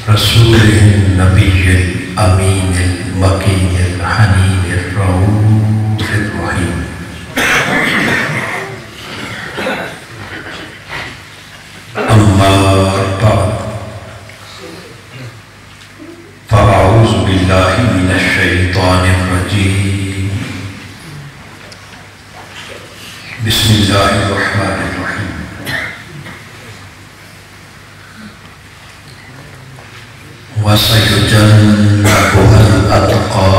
رسول النبی الامین المکین الحنین الرؤوف الرحیم اما بعد فاعوذ باللہ من الشیطان الرجیم بسم اللہ الرحمن الرحیم وَسَيُجَنَّبُهَا الْأَتْقَى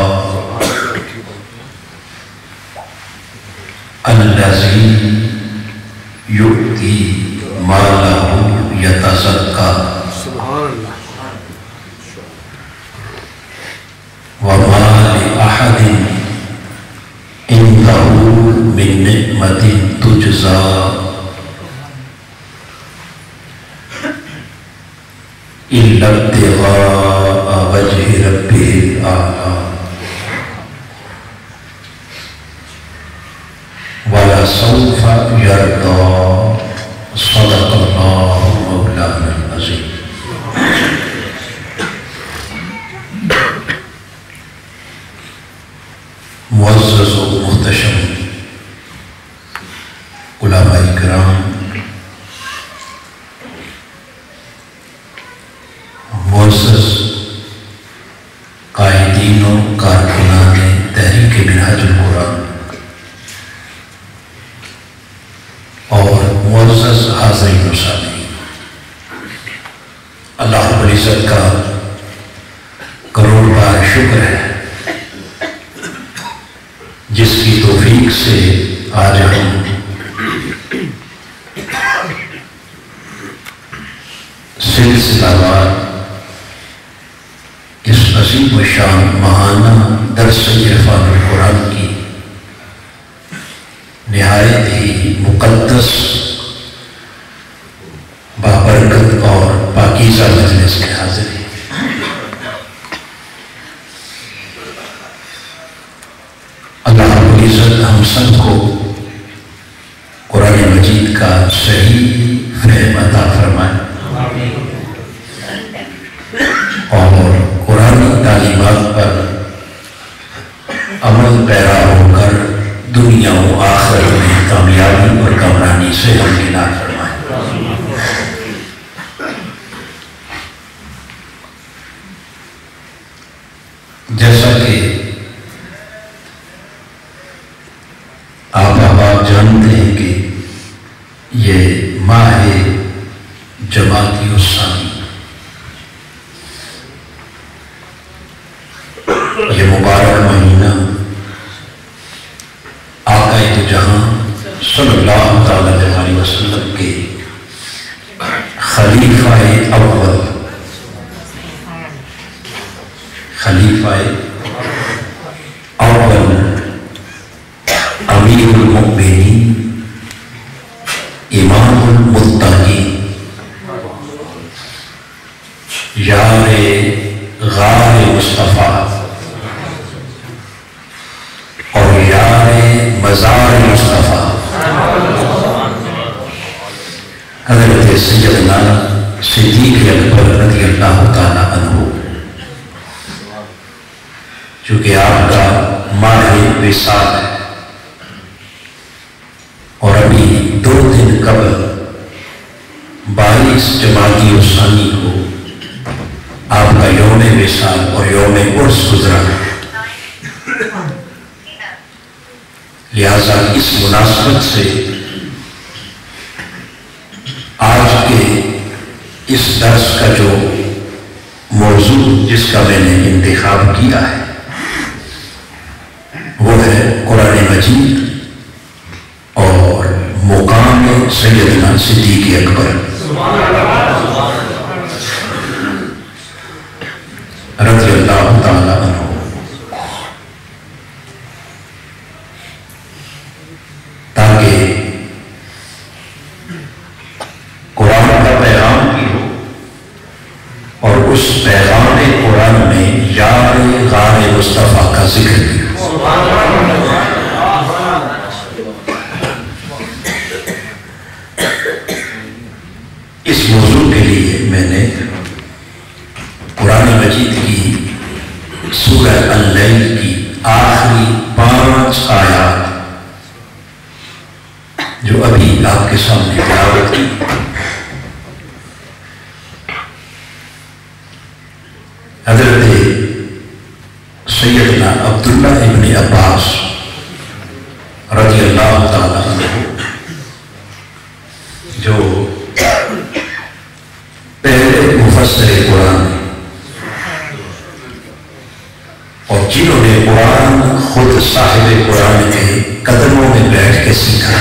الَّذِي يُؤْتِي مَالَهُ يَتَزَكَّى وَمَا لِأَحَدٍ عِندَهُ مِن نِعْمَةٍ تُجْزَى إِلَّا ابْتِغَاءَ وَجْهِ رَبِّهِ الْأَعْلَى وَلَسَوْفَ يَرْضَى صدق اللہ مولانا العظیم۔ معزز و محتشم علماء کرام، معزز قائدین و کارکنان تحریک منہاج القرآن اور معزز حاضرین و سامعین، اللہ رب العزت کا کروڑ بار شکر ہے جس کی توفیق سے آج ہم سلسلہ وار اس عظیم و شان ماہانہ درس عرفان القرآن کی نہایت ہی مقدس بابرکت اور پاکیزہ مجلس کے حاضر ہیں۔ اللہ رب العزت ہم سب کو قرآن مجید کا صحیح فہم عطا فرمائے اور قرآنی تعلیمات پر عمل پیرا ہو کر دنیا و آخرت میں کامیابی اور کامرانی سے ہمکنار فرمائے۔ جیسا کہ آپ احباب جانتے ہیں کہ یہ ماہ جمادی الثانی، یہ مبارک مہینہ آقا دو جہاں صلی اللہ علیہ وسلم کے خلیفہ اول امیر المؤمنین امام المتقین یار غار مصطفیٰ اور یار مزار مصطفیٰ حضرت سیدنا صدیق اکبر رضی اللہ تعالیٰ عنہ، چونکہ آپ کا ماہ وصال ہے اور ابھی 2 دن قبل 22 جمادی الثانی کو آپ کا یوم وصال اور یوم عرس گزرا ہے، لہذا اس مناسبت سے آج کے اس درس کا جو موضوع جس کا میں نے انتخاب کیا ہے وہ ہے قرآن مجید سیدنا صدیق اکبر رضی اللہ تعالی عنہ۔ تاکہ قرآن کا پیغام بھی ہو اور اس پیغام قرآن میں یار غار مصطفیٰ کا ذکر بھی ہو۔ اس موضوع کے لیے میں نے قرآن مجید کی سورہ اللیل کی آخری 5 آیات جو ابھی آپ کے سامنے تلاوت کی، حضرت سیدنا عبداللہ ابن عباس رضی اللہ تعالیٰ عنہ جو پہلے مفسر قرآن اور جنہوں نے قرآن خود صاحب قرآن کے قدموں میں بیٹھ کے سیکھا،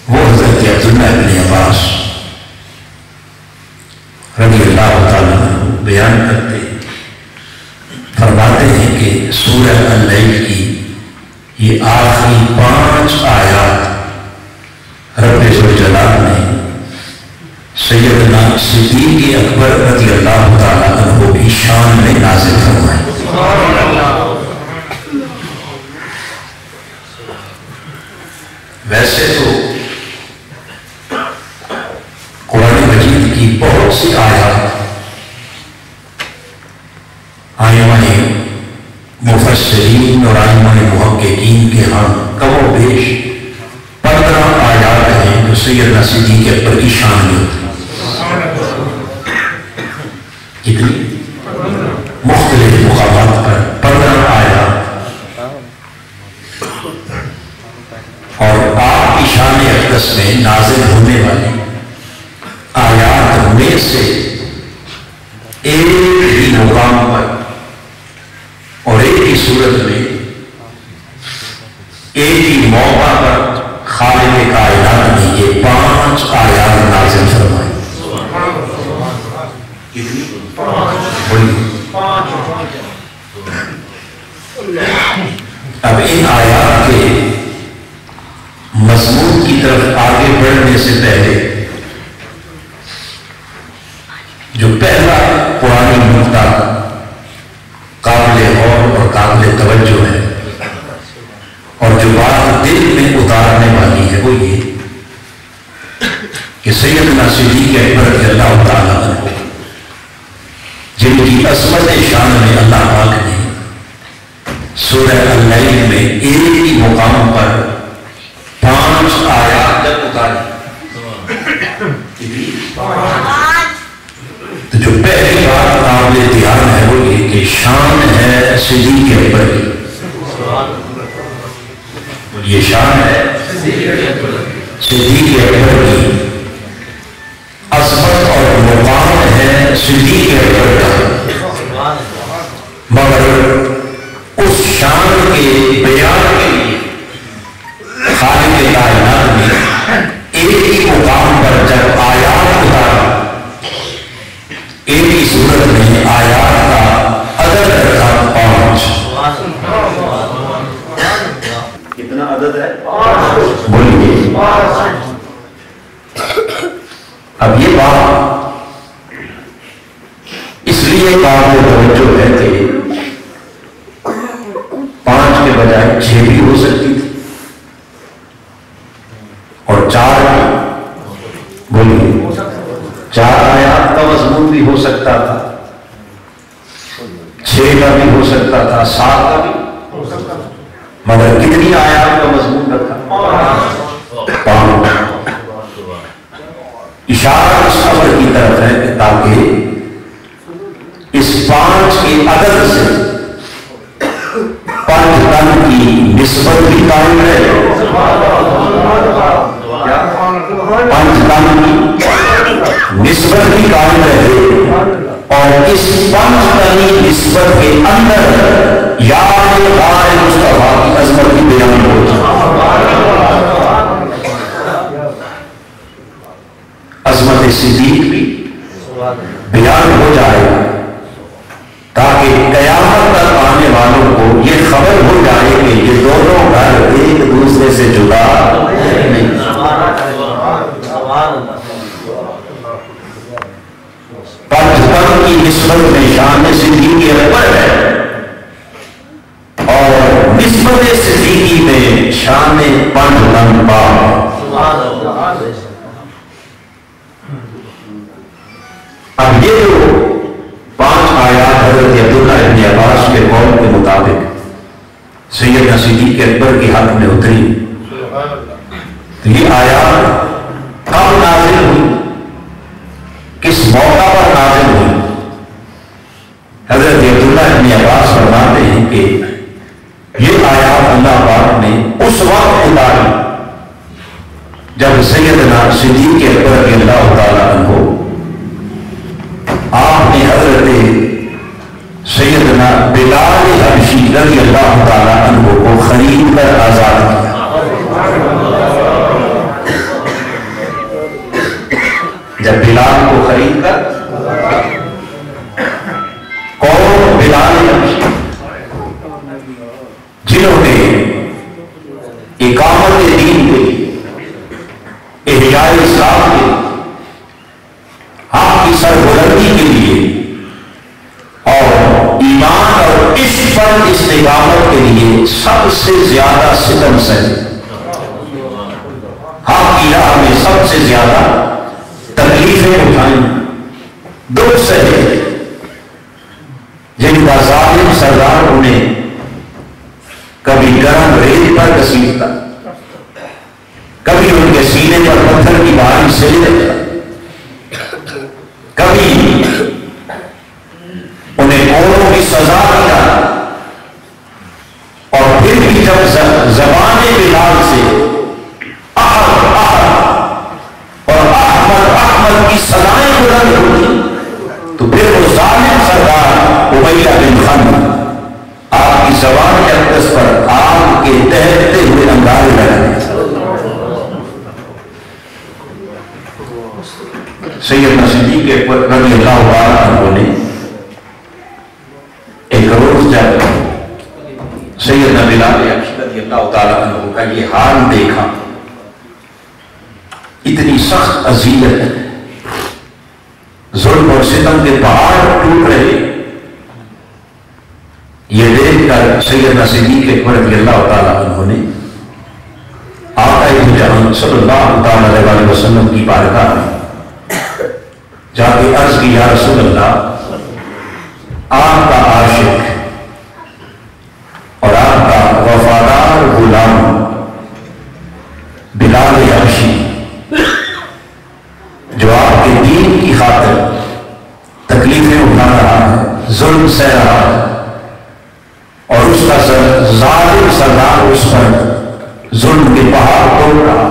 وہ حضرت عبداللہ ابن عباس رضی اللہ تعالیٰ عنہ بیان کرتے فرماتے ہیں کہ سورہ اللیل کی یہ آخری 5 آیات رب ذوالجلال نے سیدنا صدیق اکبر رضی اللہ تعالیٰ عنہ کی شان میں نازل فرمائے۔ ویسے تو قرآن مجید کی بہت سی آیات آئمہ مفسرین اور آئمہ محققین کے ہاں کم و بیش 15 آیات ہیں جو سیدنا صدیق اکبر کی شان میں ہوتی ہیں۔ کتنی مختلف مقامات پر 15 آیات، اور آپ کی شان اقدس میں نازل ہونے والی آیات میں سے ایک ہی مقام پر اور ایک ہی صورت میں ایک ہی موقع پر خالق کائنات نے یہ 5 آیات نازل فرمائی۔ اب ان آیات کے مضمون کی طرف آگے بڑھنے سے پہلے جو پہلا قرآنی نقطہ قابل غور اور قابل توجہ ہے اور جو بات دل میں اتارنے والی ہے وہ یہ کہ سیدنا صدیق اکبر رضی اللہ تعالیٰ عنہ جن کی عظمت شان میں اللہ پاک نے سورہ اللیل میں ایک ہی مقام پر 5 آیات جب اتاری، تو جو پہلی بات قابل دھیان ہے وہ یہ کہ شان ہے صدیق اکبر کی، یہ شان ہے صدیق اکبر کی، عظمت اور مقام ہے صدیق اکبر کا، مگر اس شان کے بیان کے لیے خالق کائنات نے ایک ہی مقام پر جب آیات اتارا، ایک ہی صورت میں آیات کا عدد رکھا 5۔ کتنا عدد ہے؟ بولیے۔ اب یہ بات اس لیے قابل توجہ ہے کہ 5 کے بجائے 6 بھی ہو سکتی تھی اور 4 بھی، بولیے 4 آیات کا مضمون بھی ہو سکتا تھا، 6 کا بھی ہو سکتا تھا، 7 کا بھی، مگر کتنی آیات کا مضمون رکھا؟ 5۔ اشارہ اس خبر کی طرف ہے کہ تاکہ اس 5 کے عدد سے 5 تن کی نسبت بھی قائم رہے، 5 تن کی نسبت بھی قائم رہے، اور اس 5 تنی نسبت کے اندر یاد غار مصطفیٰ کی عظمت کی بیان ہوتی ہے۔ نسبت صدیقی میں شان پن لمبا. اب یہ جو 5 آیات حضرت عبداللہ ابن عباس کے قول کے مطابق سیدنا صدیق اکبر کے حق میں اتری، تو یہ آیات کب نازل ہوئی، کس موقع پر نازل ہوئی؟ حضرت عبداللہ ابن عباس فرماتے ہیں کہ یہ آیات اللہ پاک نے اس وقت اتاری جب سیدنا صدیق اکبر رضی اللہ تعالیٰ عنہ آپ نے حضرت سیدنا بلال حبشی رضی اللہ تعالیٰ عنہ کو خرید کر آزاد کیا. جب بلال کو خرید کر، کون؟ بلال حبشی، جنہوں نے اقامت دین کے لیے، احیاء اسلام کے لیے، آپ کی سربلندی کے لیے اور ایمان اور عشق پر استقامت کے لیے سب سے زیادہ ستم سہے، آپ کی راہ میں سب سے زیادہ تکلیفیں اٹھائیں، دکھ سہے، جن کا ظالم سردار انہیں کبھی گرم ریت پر گھسیٹتا، کبھی ان کے سینے پر پتھر کی بھاری سے رکھتا، کبھی انہیں اوروں کی سزا دیا، اور پھر بھی جب زبان بلال سے احد احد اور احمد احمد کی سزائیں بلند ہوتی، تو پھر وہ ظالم سردار امیہ بن خلف آپ کی زبان کے اقدس پر آگ کے دہتے ہوئے انگارے لگاتے. سیدنا صدیق اکبر رضی اللہ تعالیٰ عنہ نے ایک روز جب سیدنا بلال حبشی رضی اللہ تعالیٰ عنہ کا یہ حال دیکھا، اتنی سخت اذیت، ظلم اور ستم کے پہاڑ ٹوٹ رہے، یہ دیکھ کر سیدنا صدیق اکبر رضی اللہ تعالیٰ عنہ نے آقا جہاں صلی اللہ تعالیٰ علیہ وسلم کی بارگاہ میں جا کے عرض کی، یا رسول اللہ، آپ کا عاشق اور آپ کا وفادار غلام بلال حبشی جو آپ کے دین کی خاطر تکلیفیں اٹھا رہا ہے، ظلم سہ رہا ہے، اور اس کا ظالم سردار اس پر ظلم کے پہاڑ توڑ رہا.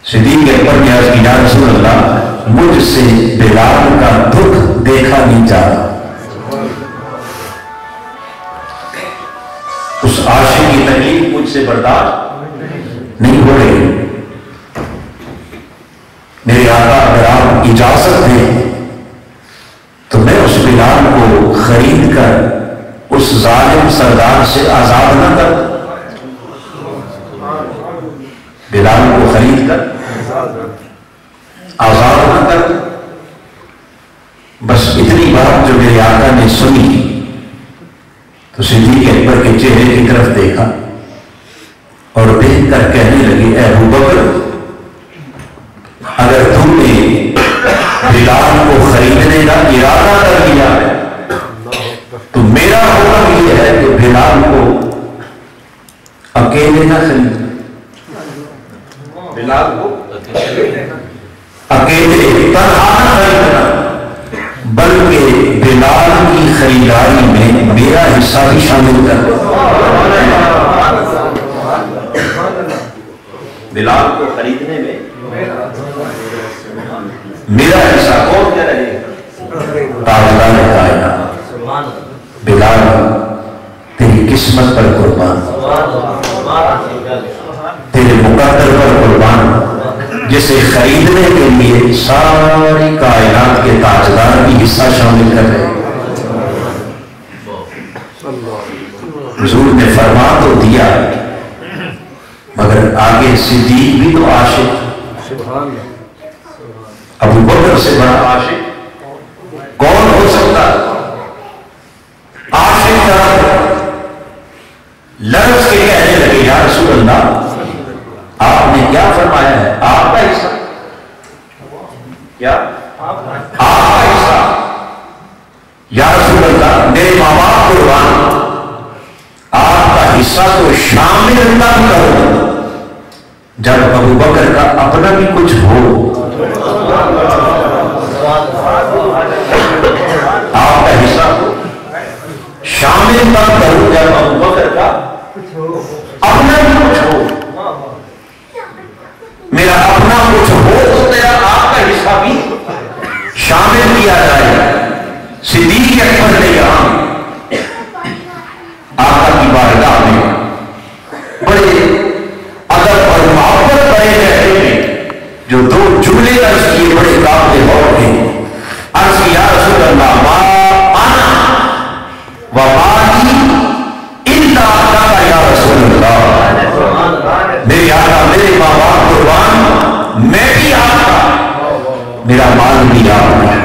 صدیق اکبر نے عرض کی، یا رسول اللہ، مجھ سے بلال کا دکھ دیکھا نہیں جاتا، اس عاشق کی تکلیف مجھ سے برداشت نہیں ہو رہی. میرے آقا اگر آپ اجازت دیں تو میں اس بلال کو خرید کر اس ظالم سردار سے آزاد نہ کر، بلال کو خرید کر آزاد نہ کر. بس اتنی بات جو میرے آقا نے سنی تو صدیق اکبر کے چہرے کی طرف دیکھا اور دیکھ کر کہنے لگے، اے ابوبکر، اگر تم نے بلال کو خریدنے کا ارادہ کر لیا ہے تو میرا حکم یہ ہے کہ بلال کو اکیلے نہ خریدنا، بلال کو اکیلے تنہا نہ خریدنا، بلکہ بلال کی خریداری میں میرا حصہ بھی شامل کر دو. بلال کو خریدنے میں میرا حصہ کون کیا رہے گا؟ تاجدار کائنات بلال، تیری قسمت پر قربان، تیرے مقدر پر قربان، جسے خریدنے کے لیے ساری کائنات کے تاجدار بھی حصہ شامل کر رہے ہیں. حضور نے فرما تو دیا مگر آگے صدیق بھی تو عاشق، ابو بکر سے بڑا عاشق کون ہو سکتا؟ عاشق فرمایا ہے آپ کا حصہ کیا آپ کا حصہ یا رسول اللہ میرے ماں باپ قربان آپ کا حصہ تو شامل نہ کرو جب ابو بکر کا اپنا بھی کچھ ہو آپ کا حصہ کو شامل نہ کرو جب ابو بکر کا اپنا بھی کچھ ہو میرا اپنا کچھ ہو تو تیرا آپ کا حصہ بھی شامل کیا جائے صدیق اکبر نے یہاں آقا کی بارگاہ میں بڑے ادب اور محبت بڑے رہتے ہیں جو دو جملے عرض کیے بڑے قابل غور ہیں عرض یا رسول اللہ ما انا و مالی الا کا یا رسول اللہ میرے آقا میرے ماں باپ قربان میں بھی آپ کا میرا مال بھی آپ کا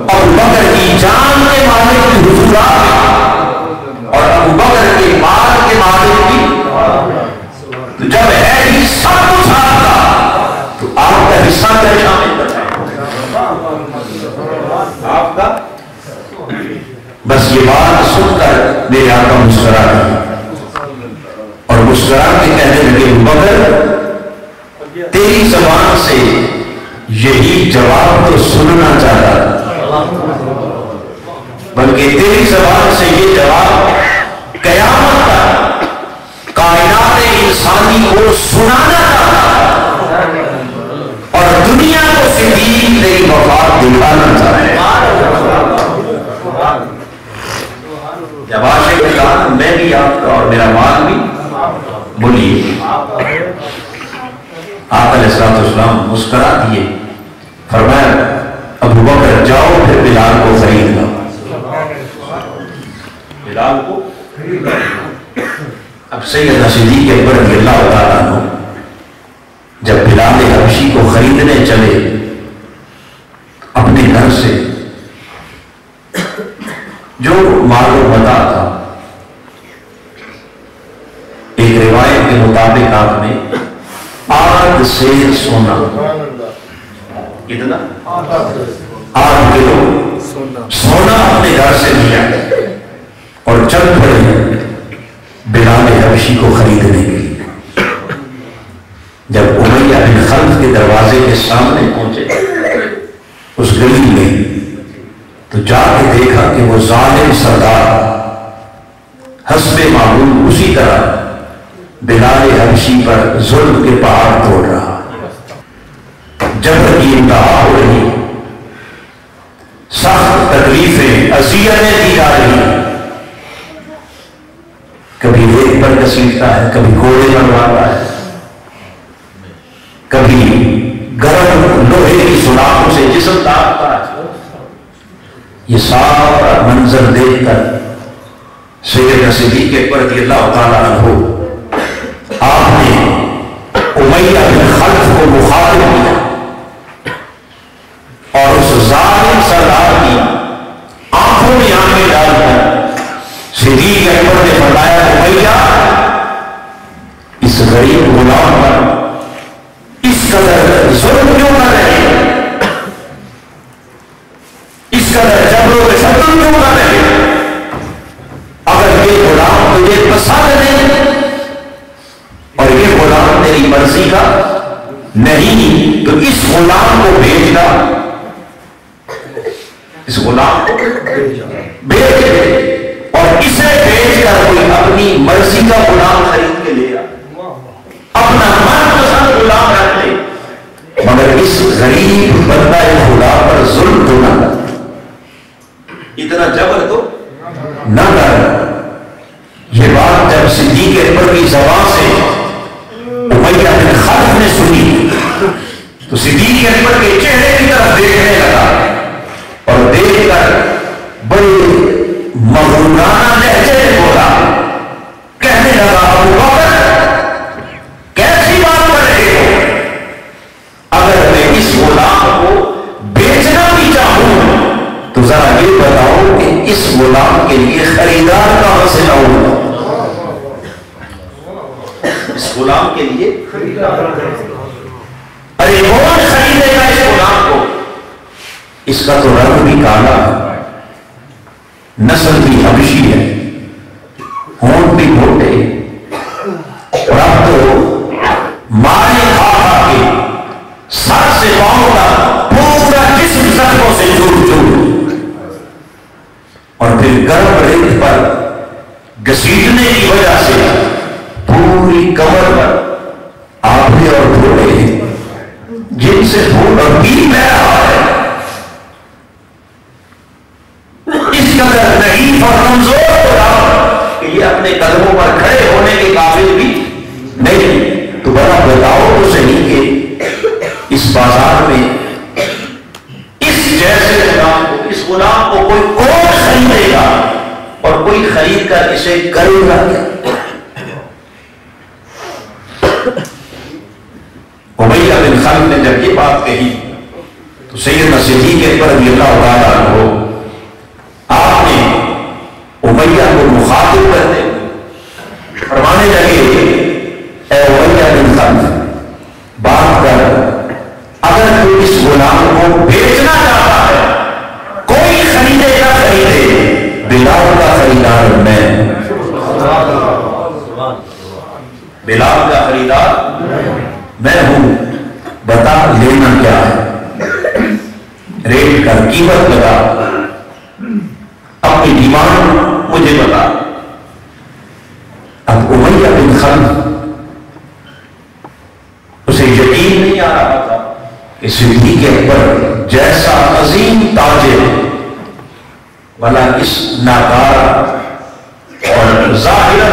ابو بکر کی جان کے مالک کی حضور آپ اور ابو بکر کے مال کے مالک کی تو جب ہے ہی سب کچھ آپ کا تو آپ کا حصہ کا شامل کرنا آپ کا بس یہ بات سن کر میرے آقا مسکرا دی اور مسکرا کے کہنے لگے ابو بکر تیری زبان سے یہی جواب تو سننا چاہتا بلکہ تیری زبان سے یہ جواب قیامت تک کائنات انسانی کو سنانا چاہتا اور دنیا کو صدیق تیری وفات دکھانا چاہتا جب عاشق کہا میں بھی آپ کا اور میرا مال بھی بولیے آقا علیہ السلام مسکرا دیے فرمایا ابو بکر جاؤ پھر بلال کو خرید لو بلال کو اب سیدنا صدیق اکبر رضی اللہ تعالیٰ عنہ جب بلال حبشی کو خریدنے چلے اپنے گھر سے جو مال و متاع تھا ایک روایت کے مطابق آپ نے 8 سیر سونا کتنا 8 کلو سونا اپنے گھر سے لیا اور چل پڑے بلال حبشی کو خریدنے کے لیے جب امیہ بن خلف کے دروازے کے سامنے پہنچے اس گلی میں تو جا کے دیکھا کہ وہ ظالم سردار حسب معمول اسی طرح بلال حبشی پر ظلم کے پہاڑ توڑ رہا جبر کی انتہا ہو رہی سخت تکلیفیں اذیتیں دی جا رہی کبھی ریت پر گھسیٹتا ہے کبھی گھوڑے بنواتا ہے کبھی گرم لوہے کی سلاخوں سے جسم داغتا ہے یہ سارا منظر دیکھ کر سیدنا صدیق اکبر رضی اللہ تعالیٰ عنہ آپ نے امیہ بن خلف کو مخاطب کیا اور اس ظالم سردار کی آنکھوں میں آنکھیں ڈال کر صدیق اکبر نے فرمایا امیہ اس غریب غلام پر اس قدر ظلم کیوں کر رہے ہیں اس قدر جبر و ستم کیوں کر رہے ہیں اگر یہ غلام تجھے پسند نہیں اور یہ غلام تیری مرضی کا نہیں تو اس غلام کو بھیجنا اس غلام کو بھیج دے اور اسے بھیج کر کوئی اپنی مرضی کا غلام خرید کے لے اپنا من پسند غلام رکھ لے مگر اس غریب بندہ خدا پر ظلم تو نہ کر اتنا جبر تو نہ کر یہ بات جب صدیق اکبر کی زبان سے امیہ بن خلف نے سنی تو صدیق اکبر کے چہرے کی طرف دیکھنے لگا اور دیکھ کر بڑے مغرورانہ لہجے میں بولا کہنے لگا ابو بکر کیسی بات کر رہے ہو اگر میں اس غلام کو بیچنا بھی چاہوں تو ذرا یہ بتاؤ کہ اس غلام کے لیے خریدار کہاں سے لاؤں اس غلام کے لیے ارے کون خریدے گا اس غلام کو؟ اس کا تو رنگ بھی کالا ہے، نسل بھی حبشی ہے، ہونٹ بھی موٹے، اور اب تو مارے کھا کے سر سے پاؤں کا پورا جسم زخموں سے چور چور، اور پھر گرم ریت پر گھسیٹنے کی وجہ سے پوری کمر پر آبے اور گھوڑے جن سے خون اور پیر بہ رہا ہے، اس قدر ضعیف اور کمزور ہو رہا کہ یہ اپنے قدموں پر کھڑے ہونے کے قابل بھی نہیں۔ تو بڑا بتاؤ تو صحیح کہ اس بازار میں اس جیسے غلام کو، اس غلام کو کوئی کون خریدے گا، اور کوئی خرید کر اسے کرے گا کیا؟ امیہ بن خلف نے جب یہ بات کہی تو سیدنا صدیق اکبر رضی اللہ تعالیٰ عنہ آپ نے امیہ کو مخاطب کرتے ہوئے فرمانے لگے، اے امیہ بن خلف بات کر، اگر تو اس غلام کو بیچنا چاہتا ہے کوئی خریدے گا خریدے، بلال کا خریدار میں، بلال کا خریدار میں ہوں، بتا لینا کیا ہے، ریٹ کا قیمت بتا، اپنی ڈیمانڈ مجھے بتا۔ اب امیہ بن خلف اسے یقین نہیں آ رہا تھا کہ صدیق اکبر جیسا عظیم تاجر بھلا اس ناکارہ اور ظاہرا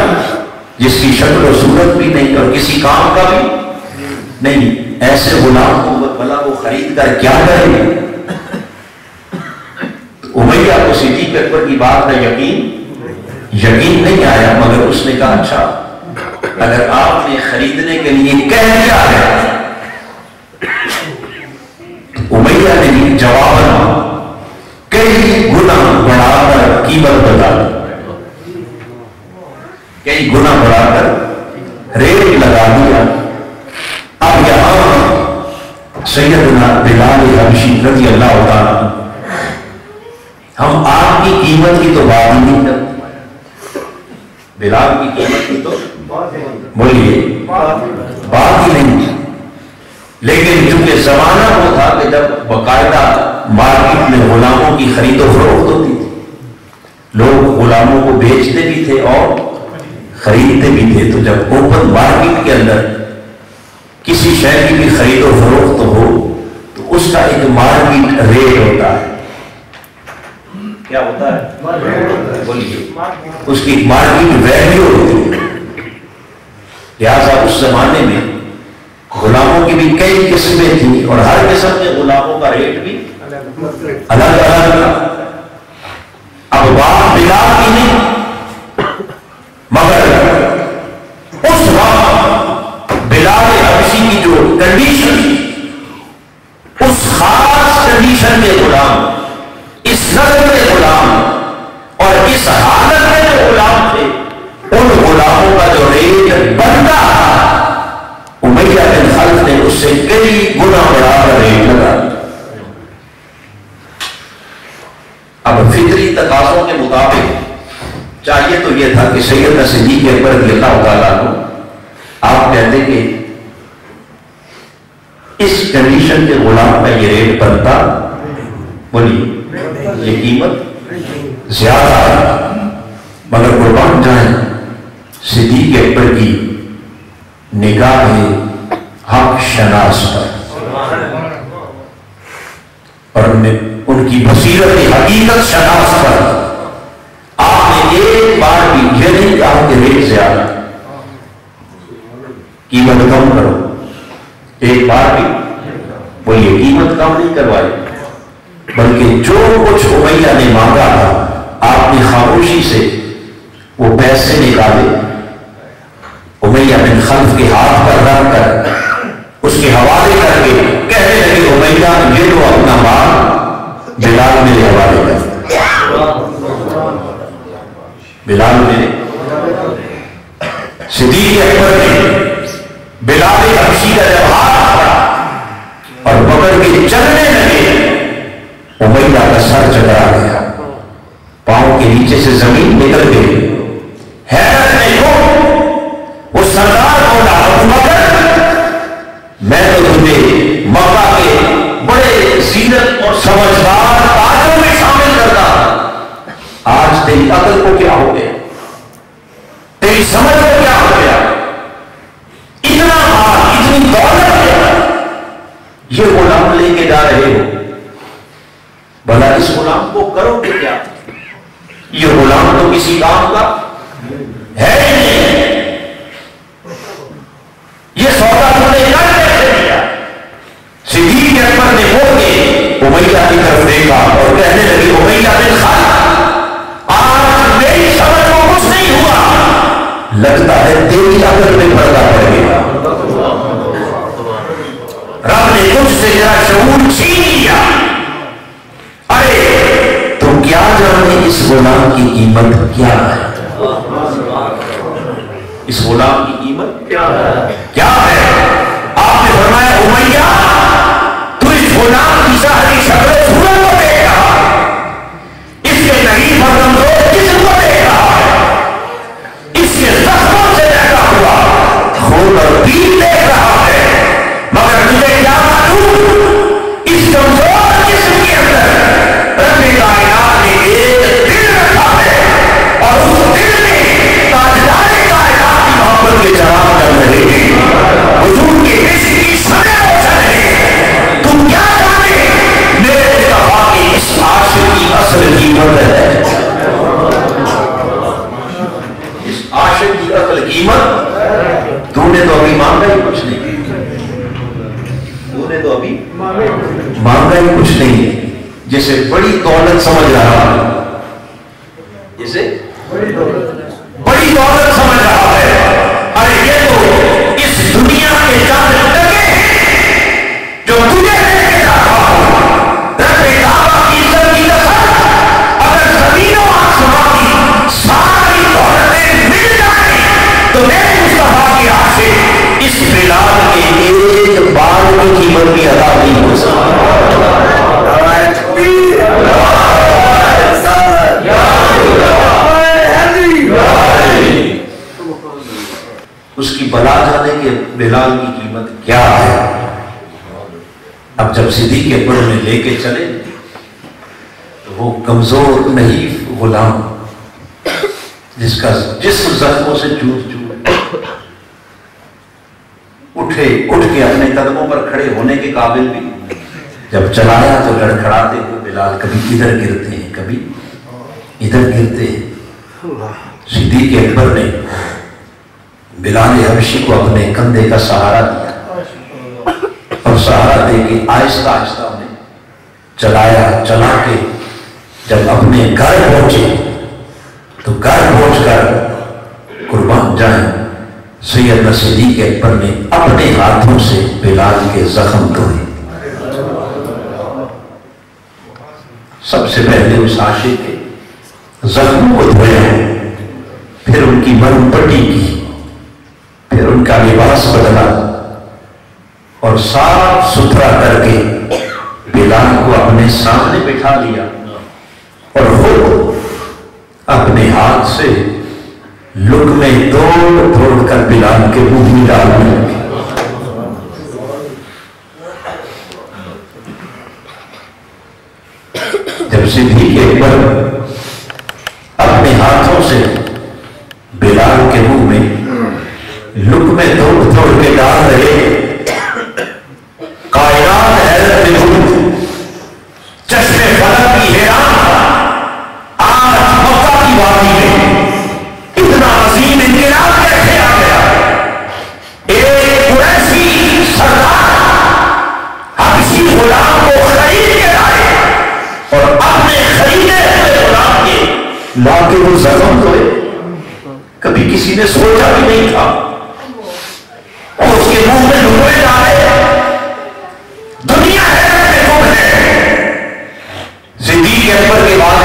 جس کی شکل و صورت بھی نہیں اور کسی کام کا بھی نہیں، ایسے غلام کو بھلا وہ خرید کر کیا کرے گے؟ امیہ کو صدیق اکبر کی بات کا یقین نہیں آیا، مگر اس نے کہا اچھا اگر آپ نے خریدنے کے لیے کہہ دیا ہے، امیہ نے جواباً کئی گنا بڑھا کر قیمت بتا دی، کئی گنا بڑھا کر ریٹ لگا دیا۔ اب یہاں سیدنا بلال حبشی رضی اللہ تعالیٰ، ہم آپ کی قیمت کی تو بات ہی نہیں کرتے، بلال کی قیمت کی تو بولیے بات ہی نہیں، لیکن چونکہ زمانہ وہ تھا کہ جب باقاعدہ مارکیٹ میں غلاموں کی خرید و فروخت ہوتی تھی، لوگ غلاموں کو بیچتے بھی تھے اور خریدتے بھی تھے، تو جب اوپن مارکیٹ کے اندر کسی شے کی بھی خرید و فروخت ہو تو اس کا ایک مارکیٹ ریٹ ہوتا ہے، کیا ہوتا ہے؟ بولیے، اس کی مارکیٹ ویلیو ہوتی ہے۔ لہٰذا اس زمانے میں غلاموں کی بھی کئی قسمیں تھیں اور ہر قسم کے غلاموں کا ریٹ بھی الگ الگ تھا۔ اب بات بلال کی نہیں، مگر اس وقت بلال حبشی کی جو کنڈیشن، اس خاص کنڈیشن کے غلام، اس نسل کے غلام اور اس حالت میں جو غلام تھے، ان غلاموں کا جو ریٹ بنتا تھا، امیہ بن خلف نے اس سے کئی گنا بڑھا کر ریٹ لگا دیا۔ اب فطری تقاضوں کے مطابق چاہیے تو یہ تھا کہ سیدنا صدیق اکبر رضی اللہ تعالیٰ عنہ آپ کہتے کہ اس کنڈیشن کے غلام کا یہ ریٹ بنتا، بولیے یہ قیمت زیادہ ہے، مگر قربان جائیں صدیق اکبر کی نگاہ حق شناس پر اور ان کی بصیرت حقیقت شناس پر آپ نے ایک بار بھی یہ نہیں کہا کہ ریٹ زیادہ، قیمت کم کرو، ایک بار بھی بولیے قیمت کم نہیں کروائی، بلکہ جو کچھ امیہ نے مانگا تھا آپ نے خاموشی سے وہ پیسے نکالے، امیہ بن خلف کے ہاتھ پر رکھ کر اس کے حوالے کر کے کہنے لگے امیہ یہ لو اپنا مال بلال میرے حوالے کر، بلال میرے۔ صدیق اکبر نے سر چکرا گیا، پاؤں کے نیچے سے زمین نکل گئی. حیرت میں وہ سردار بولا ابو بکر میں تو تجھے مکہ کے بڑے زینت اور سمجھدار تاجروں میں شامل کرتا، آج تیری عقل کو کیا ہو گیا، تیری سمجھ کو کیا ہو گیا، اتنا مال اتنی دولت یہ غلام لے کے جا رہے ہو، بھلا اس غلام کو کرو گے کیا؟ یہ غلام تو کسی کام کا ہے ہی نہیں. یہ سودا تم نے کر کیسے دیا؟ صدیق اکبر نے ہو کے امیہ کی طرف دیکھا اور کہنے لگے امیہ بن خلف آج میری سمجھ کو کچھ نہیں ہوا، لگتا ہے تیری عقل میں پردہ پڑ گیا، رب نے تجھ سے ذرا شعور چھین لیا. ارے تم کیا جانے اس غلام کی قیمت کیا ہے، اس غلام کی قیمت کیا ہے؟ آپ نے فرمایا امیہ تو اس غلام کی ظاہری شکل و صورت کو دیکھ رہا ہے، اس کے نحیف اور کمزور جسم کو دیکھ رہا ہے، اس کے زخموں سے بہتا ہوا خون اور پیٹ دیکھ رہا ہے، مگر تجھے کیا معلوم اس کمزور جسم کے اندر رب کائنات نے ایک دل رکھا ہے اور اس دل میں تاجدار کائنات کی محبت کے چراغ جل رہے ہیں، حضور کے عشق کی شمع روشن ہے. تم کیا جانے میرے مصطفیٰ کی اس عاشق کی اصل قیمت ہے، اس عاشق کی اصل قیمت تو نے تو ابھی مانگا ہی کچھ نہیں، تو نے تو ابھی مانگا ہی کچھ نہیں. جسے بڑی دولت سمجھ رہا ہے، جسے بڑی دولت سمجھ رہا ہے، ارے یہ تو اس دنیا کے چاند لگے جو تجھے دے کے جا رہا ہوں. رب کعبہ کی عزت کی قسم اگر زمین و آسمان کی ساری دولتیں مل جائیں تو میرے مصطفیٰ کی عاشق اس بلال کے ایک بال کی قیمت بھی ادا نہیں ہو سکتی. اس کی بلا جانے کے بلال کی قیمت کیا ہے. اب جب صدیق اکبر میں لے کے چلے تو وہ کمزور نحیف غلام جس کا جسم زخموں سے چور اٹھ کے اپنے قدموں پر کھڑے ہونے کے قابل بھی، جب چلایا تو لڑکھڑاتے ہوئے بلال کبھی ادھر گرتے ہیں کبھی ادھر گرتے ہیں. صدیق اکبر نے بلال حبشی کو اپنے کندھے کا سہارا دیا اور سہارا دے کے آہستہ آہستہ انہیں چلا کے جب اپنے گھر پہنچے تو گھر پہنچ کر قربان جائیں سیدنا صدیق اکبر نے اپنے ہاتھوں سے بلال کے زخم دھوئے. سب سے پہلے اس عاشق کے زخموں کو دھویا، پھر ان کی مرہم پٹی کی، پھر ان کا لباس بدلا اور صاف ستھرا کر کے بلال کو اپنے سامنے بٹھا لیا اور خود اپنے ہاتھ سے لقمے توڑ کر بلال کے منہ میں ڈالنے لگے. جب صدیق اکبر اپنے ہاتھوں سے بلال کے منہ میں لقمے توڑ کے ڈال رہے، کائنات حیرت میں ڈوب، چشمے فلک کی حیران. آج مکہ کی وادی میں اتنا عظیم انقلاب کیسے آ گیا؟ ایک قریشی سردار حبشی غلام کو خرید کے لائے اور اپنے خریدے ہوئے غلام کے لا کے وہ زخم دھوئے. کبھی کسی نے سوچا بھی نہیں تھا، اور اس کے منہ میں لقمے ڈالے. دنیا حیرت میں ڈوب ہے. صدیق اکبر کے بعد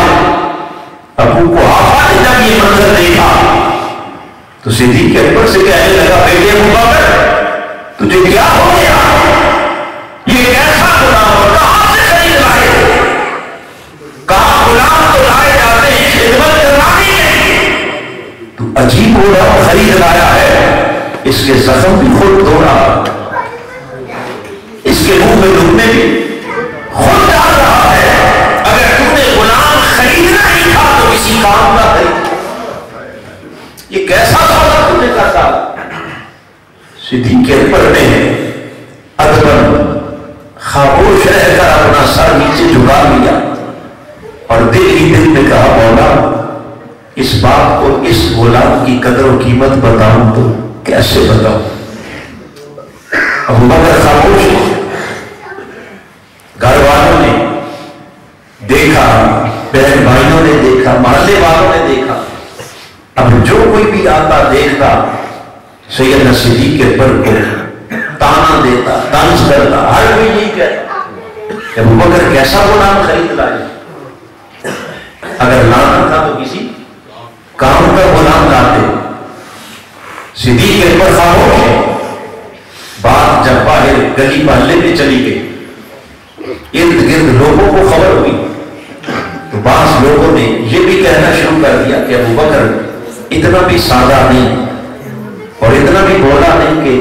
ابو قحافہ نے جب یہ منظر دیکھا تو صدیق اکبر سے کہنے لگا بیٹے ابو بکر تجھے کیا ہو گیا؟ یہ کیسا غلام اور کہاں سے خرید لائے؟ عجیب غلام خرید لایا ہے، اس کے زخم بھی خود دھو رہا، اس کے منہ میں لقمے بھی خود ڈال رہا ہے۔ اگر تم نے غلام خریدنا ہی تھا تو کسی کام کا خرید۔ یہ کیسا سودا تم نے کرتا؟ صدیق اکبر نے ادباً خاموش رہ کر اپنا سر نیچے جھکا لیا اور دل ہی دل میں کہا، مولا اس بات کو، اس غلام کی قدر و قیمت بتاؤں تو کیسے بتاؤں؟ ابو بکر خاموش ہے۔ گھر والوں نے دیکھا، بہن بھائیوں نے دیکھا، محلے والوں نے دیکھا، اب جو کوئی بھی آتا دیکھتا سیدنا صدیق اکبر کو تانا دیتا، طنز کرتا، ہر کوئی یہی کہتا کہ ابو بکر کیسا غلام خرید لائے۔ اگر لانا تھا تو کسی کام کا غلام لاتے۔ صدیق اکبر خاموش ہے۔ بات جب باہر گلی محلے میں چلی گئی، ارد گرد لوگوں کو خبر ہوئی تو بعض لوگوں نے یہ بھی کہنا شروع کر دیا کہ ابو بکر اتنا بھی سادہ نہیں اور اتنا بھی بولا نہیں کہ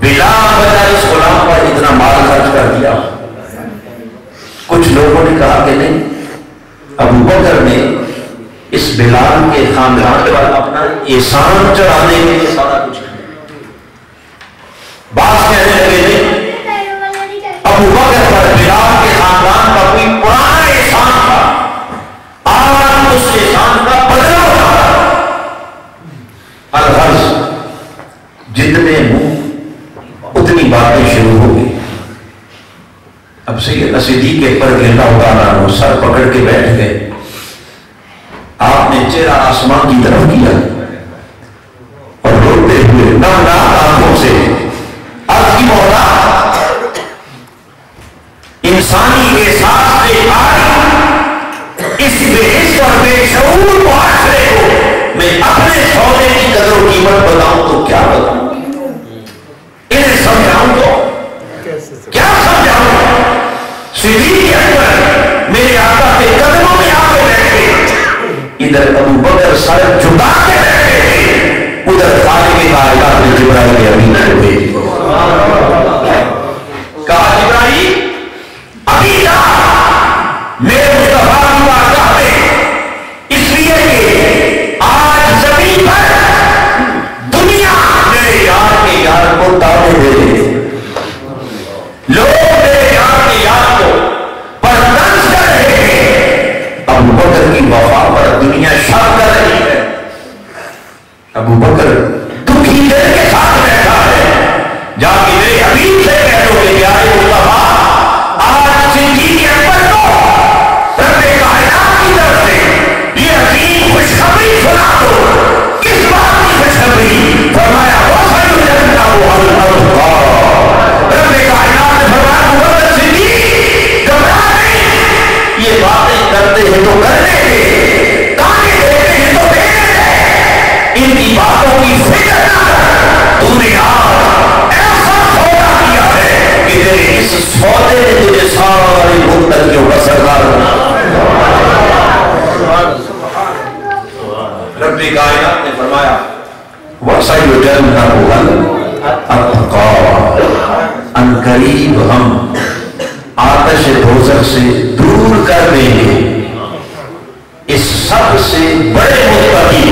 بلا وجہ اس غلام پر اتنا مال خرچ کر دیا۔ کچھ لوگوں نے کہا کہ نہیں، ابو بکر نے اس بلال کے خاندان پر اپنا احسان چڑھانے کے لیے سارا کچھ کیا۔ بعض کہنے لگے نہیں، ابو بکر پر بلال کے خاندان کا کوئی پرانا احسان تھا، آج اس احسان کا بدلہ اٹھا۔ الغرض جتنے منہ اتنی باتیں شروع ہو گئی۔ اب سیدنا صدیق اکبر رضی اللہ تعالیٰ عنہ سر پکڑ کے بیٹھ گئے۔ آپ نے چہرہ آسمان کی طرف کیا اور روتے ہوئے نمناک آنکھوں سے عرض کی، مولا انسانی احساس سے آئی اس بے حس اور بے شعور معاشرے کو میں اپنے سودے کی قدر و قیمت بتاؤں تو کیا بتاؤں؟ انہیں سمجھاؤں تو کیا سمجھاؤں؟ صدیق اکبر میرے آقا کے قدموں میں آ کے بیٹھے، ادھر ابو بکر سر جھکا کے بیٹھے تھے، ادھر خالق کائنات نے جبرائیل امین کو بھیج کہا، جبرائیل ابھی جا میرے مصطفیٰ کی بارگاہ میں، اس لیے کہ آج زمین پر دنیا میرے یار کے یار کو دعوے دے رہے، لوگ میرے یار کے یار کو پرطنز کر رہے ہیں۔ ابو بکر کی وفا پر دنیا شک کر رہی ہے۔ ابو بکر دکھی دل کے ساتھ بیٹھا ہے۔ جا کے میرے حبیب سے کہہ دو کہ پیارے مصطفیٰ آج صدیق اکبر کو رب کائنات کی طرف سے یہ عظیم خوشخبری سنا دو۔ کس بات کی خوشخبری؟ فرمایا رب کائنات نے فرمایا محمد صدیق گھبرا نہیں، یہ باتیں کرتے ہیں تو کرنے دے، تانے دیتے ہیں تو دینے دے، ان کی باتوں کی فکر نہ کر، تو نے آج ایسا سودا کیا ہے کہ تیرے اس سودے نے تجھے سارے متقیوں کا سردار بنا۔ رب کائنات نے فرمایا وَسَيُجَنَّبُهَا الْأَتْقَى، ان قریب ہم آتش دوزخ سے دور کر دیں گے اس سب سے بڑے متقی۔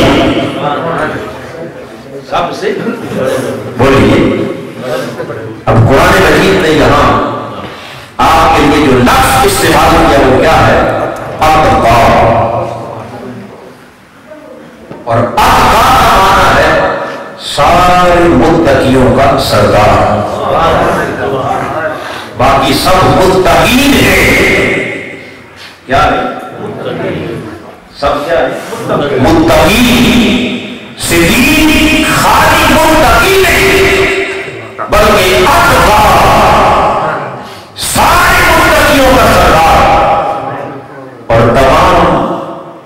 سب سے بولیے، اب قرآن مجید نے یہاں آپ کے لیے جو لفظ استعمال کیا وہ کیا ہے؟ اتقا، اور اتقا کا معنی ہے سارے متقیوں کا سردار، باقی سب متقین ہیں۔ کیا ہے؟ سب کیا ہے؟ متقین۔ صدیق خالی متقی نہیں بلکہ اتقا، سارے متقیوں کا سردار، اور تمام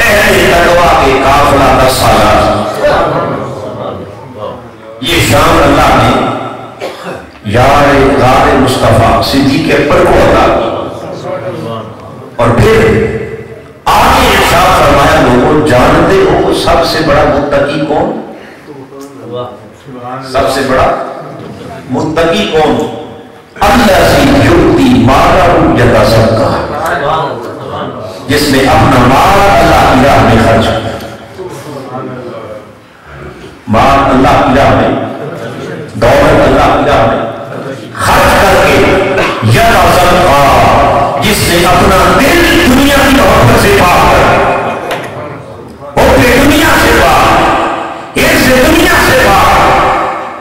اہل تقویٰ کے قافلہ کا سالار۔ یہ شان اللہ نے یار غار مصطفیٰ صدیق اکبر کو عطا کی، اور پھر آگے ارشاد فرمایا، لوگوں جانتے ہو سب سے بڑا متقی کون؟ سب سے بڑا متقی کون؟ الذی یؤتی مالہ یتصدق، جس نے اپنا مال اللہ کی راہ میں خرچ کیا، مال اللہ کی راہ میں، دولت اللہ کی راہ میں خرچ کر کے، یتصدق، جس نے اپنا دل دنیا کی محبت سے پاک کر، دنیا سے پاک، عرض دنیا سے پاک،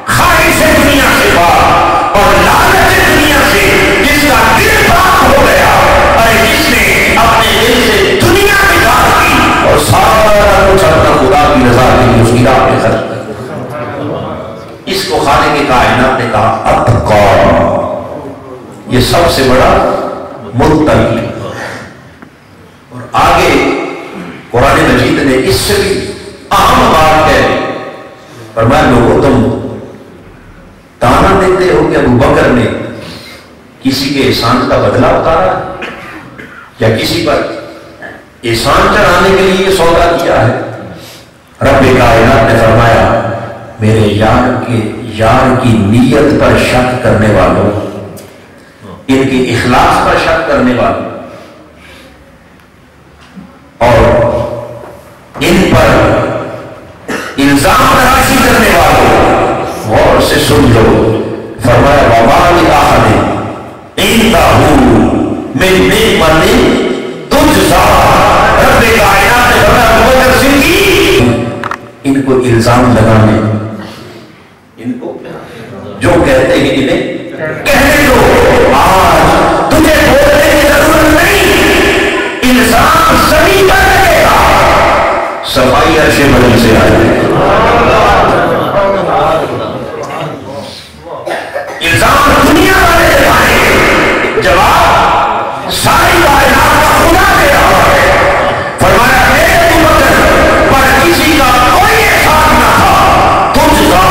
خواہش دنیا سے پاک، اور لالچ دنیا سے جس کا دل پاک ہو گیا، اور جس نے اپنے دل سے دنیا نکال دی اور سارا کچھ اپنا خدا کی رضا کے لیے اس کی راہ میں خرچ کر، اس کو خالق کائنات نے کہا اتقا، یہ سب سے بڑا متقی۔ اور آگے قرآن مجید نے اس سے بھی اہم بات کہہ دی، فرمایا لوگوں تم تانا دیتے ہو کہ ابو بکر نے کسی کے احسان کا بدلہ اتارا یا کسی پر احسان چڑھانے کے لیے یہ سودا کیا ہے؟ رب کائنات نے فرمایا میرے یار کی نیت پر شک کرنے والوں، ان کے اخلاص پر شک کرنے والوں، اور ان پر الزام تراشی کرنے والوں، غور سے سن لو، فرمایا وما لأحد عنده من نعمة تجزى، رب کائنات نے فرمایا ابو بکر صدیق، ان کو الزام لگانے، ان کو جو کہتے ہیں انہیں کہنے دو، آج تجھے بولنے کی ضرورت نہیں، الزام زمین پر لگے گا، صفائی عرش مجید سے آئے، الزام دنیا والے لگائیں گے، جواب ساری کائنات کا خدا دے رہا ہے، فرمایا اے ابو بکر پر کسی کا کوئی احسان نہ تھا، تجھ کا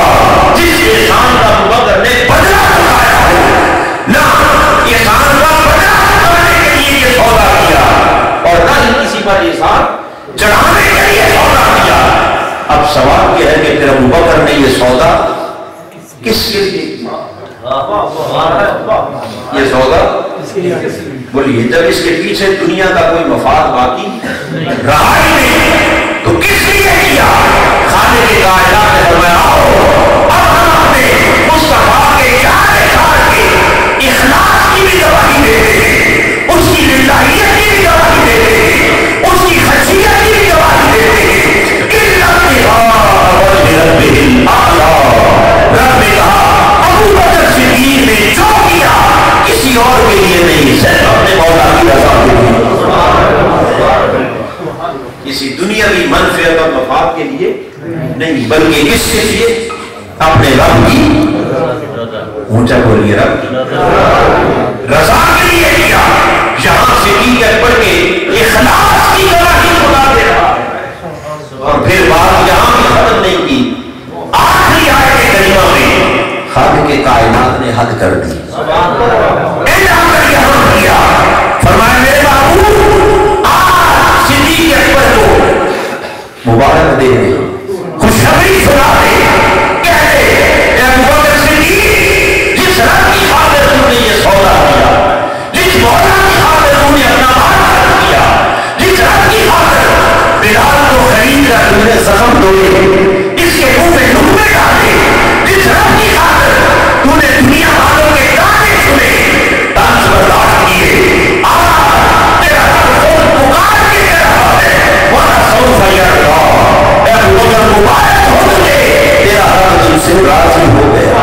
جس احسان کا ابو بکر نے بدلہ چکایا ہو، نہ احسان کا بدلہ چکانے کے لیے یہ سودا کیا، اور نہ ہی کسی پر احسان چڑھانے کے لیے سودا کیا۔ اب سوال یہ ہے کہ پھر ابو بکر نے یہ سودا کس کے لیے کیا؟ یہ سودا بولیے جب اس کے پیچھے دنیا کا کوئی مفاد باقی رہا ہی نہیں تو کس لیے کیا؟ خالق کائنات نے فرمایا آؤ اب ہم اپنے مصطفیٰ کے یار کے اخلاص کی بھی گواہی دے دیں، اس کی للہیت کی بھی گواہی دے دیں، اس کی خشیت کی بھی گواہی دے دیں، رب نے کہا ابو بکر صدیق نے جو کیا کسی اور کے لیے نہیں، صرف اپنے مولا کی رضا کے لیے، کسی دنیاوی منفعت اور مفاد کے لیے نہیں، بلکہ کس کے لیے؟ اپنے رب کی اونچا بولیے رب رضا کے لیے کیا۔ یہاں صدیق اکبر کے اخلاص کی گواہی خدا دے رہا ہے، اور پھر بات یہاں بھی ختم نہیں کی، آخری آیت کریمہ میں خالق کائنات نے حد کر دی، فرمایا میرے بابو آج صدیق اکبر کو مبارک دے دے، خوشخبری سنا دے، کہہ دے اے ابو بکر صدیق جس رب کی خاطر تم نے یہ سودا کیا، جس مولا کی خاطر تم نے اپنا مال خرچ کیا، جس رب کی خاطر بلال کو خرید کر تم نے زخم دھوئے، اس کے منہ میں لقمے ڈالے، جس رب کی خاطر تم نے دنیا والوں کے گانے سنے، طنز برداشت کیے، آج تیرا رب خود پکار کے کہہ رہا ہے وَلَسَوْفَ يَرْضَىٰ، اے ابو بکر مبارک ہو تجھے، تیرا رب تم سے راضی ہو گیا۔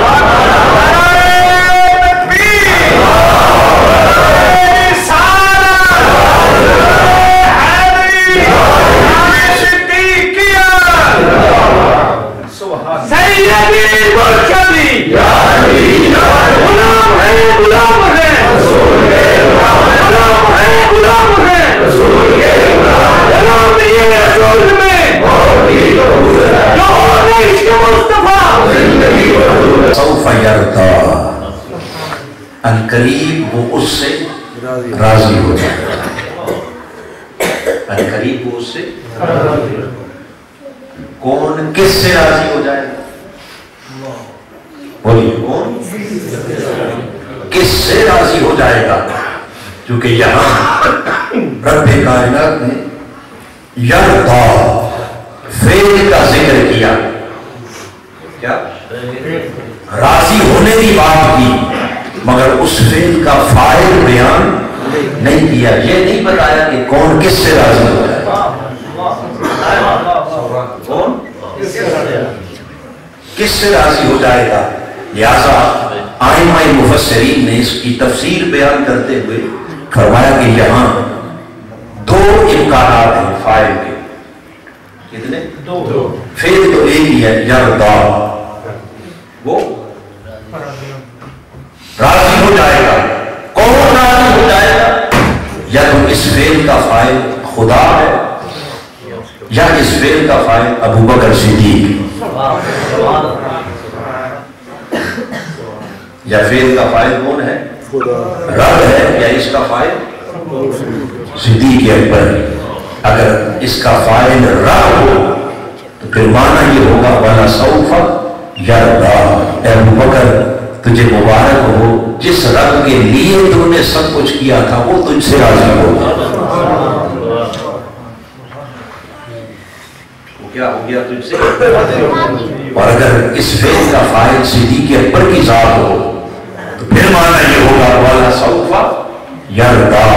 قریب وہ اس سے راضی ہو جائے، قریب وہ اس سے کون کس سے راضی ہو جائے؟ بولیے کون کس سے راضی ہو جائے گا؟ کیونکہ یہاں رب کائنات نے یرضا فعل کا ذکر کیا، کیا راضی ہونے کی بات کی، مگر اس فعل کا فاعل بیان نہیں کیا، یہ نہیں بتایا کہ کون کس سے راضی ہو جائے گا، کون کس سے راضی ہو جائے گا۔ لہذا ائمہ مفسرین نے اس کی تفسیر بیان کرتے ہوئے فرمایا کہ یہاں دو امکانات ہیں فاعل کے، کتنے؟ دو۔ فعل تو ایک ہی ہے یرضا، وہ راضی ہو جائے گا۔ کون راضی ہو جائے گا؟ یا تو اس فعل کا فاعل خدا ہے یا اس فعل کا فاعل ابو بکر صدیق، یا فعل کا فاعل کون ہے؟ رب ہے، یا اس کا فاعل صدیق اکبر۔ اگر اس کا فاعل رب ہو تو پھر معنی یہ ہوگا وَلَسَوْفَ يَرْضَىٰ، اے ابو بکر تجھے مبارک ہو، جس رب کے لیے تم نے سب کچھ کیا تھا وہ تجھ سے راضی ہوگا۔ وہ کیا ہو گیا؟ تجھ سے۔ اور اگر اس فعل کا فاعل صدیق اکبر کی ذات ہو تو پھر معنی یہ ہوگا وَلَسَوْفَ يَرْضَىٰ،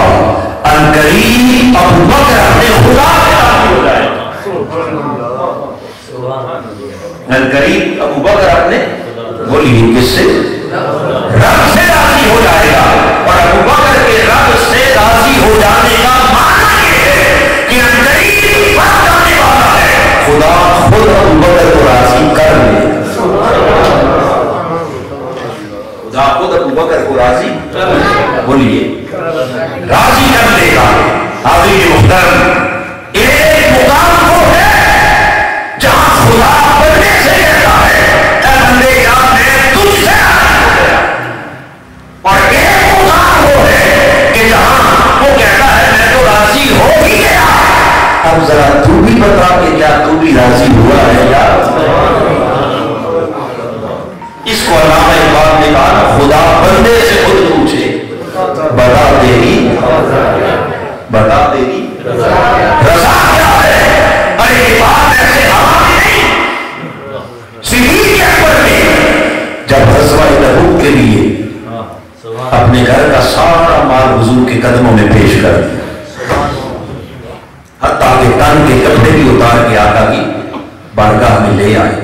عنقریب ابو بکر اپنے خدا سے راضی ہو جائے گا۔ عنقریب ابو بکر اپنے، بولیے کس سے؟ رب سے راضی ہو جائے گا۔ اور ابو بکر کے رب سے راضی ہو جانے کا معنی یہ ہے کہ عنقریب بن جانے والا ہے، خدا خود ابو بکر کو راضی کر لے، خدا خود ابو بکر کو راضی، بولیے راضی کر لے گا۔ حاضرین محترم، ایک مقام وہ ہے جہاں خدا بندے سے کہتا ہے اے بندے یاد میں تجھ سے راضی ہو گیا، اور ایک مقام وہ ہے کہ جہاں وہ کہتا ہے میں تو راضی ہو ہی گیا، اب ذرا تو بھی بتا کہ کیا تو بھی راضی ہوا ہے یا؟ اس کو علامہ اقبال نے کہا خدا بندے سے خود پوچھے بتا تیری رضا کیا ہے۔ ارے یہ بات ایسے ہماری نہیں، صدیق اکبر نے جب غزوہ تبوک کے لیے اپنے گھر کا سارا مال حضور کے قدموں میں پیش کر دیا، حتیٰ کہ تن کے کپڑے بھی اتار کے آقا کی بارگاہ میں لے آئے،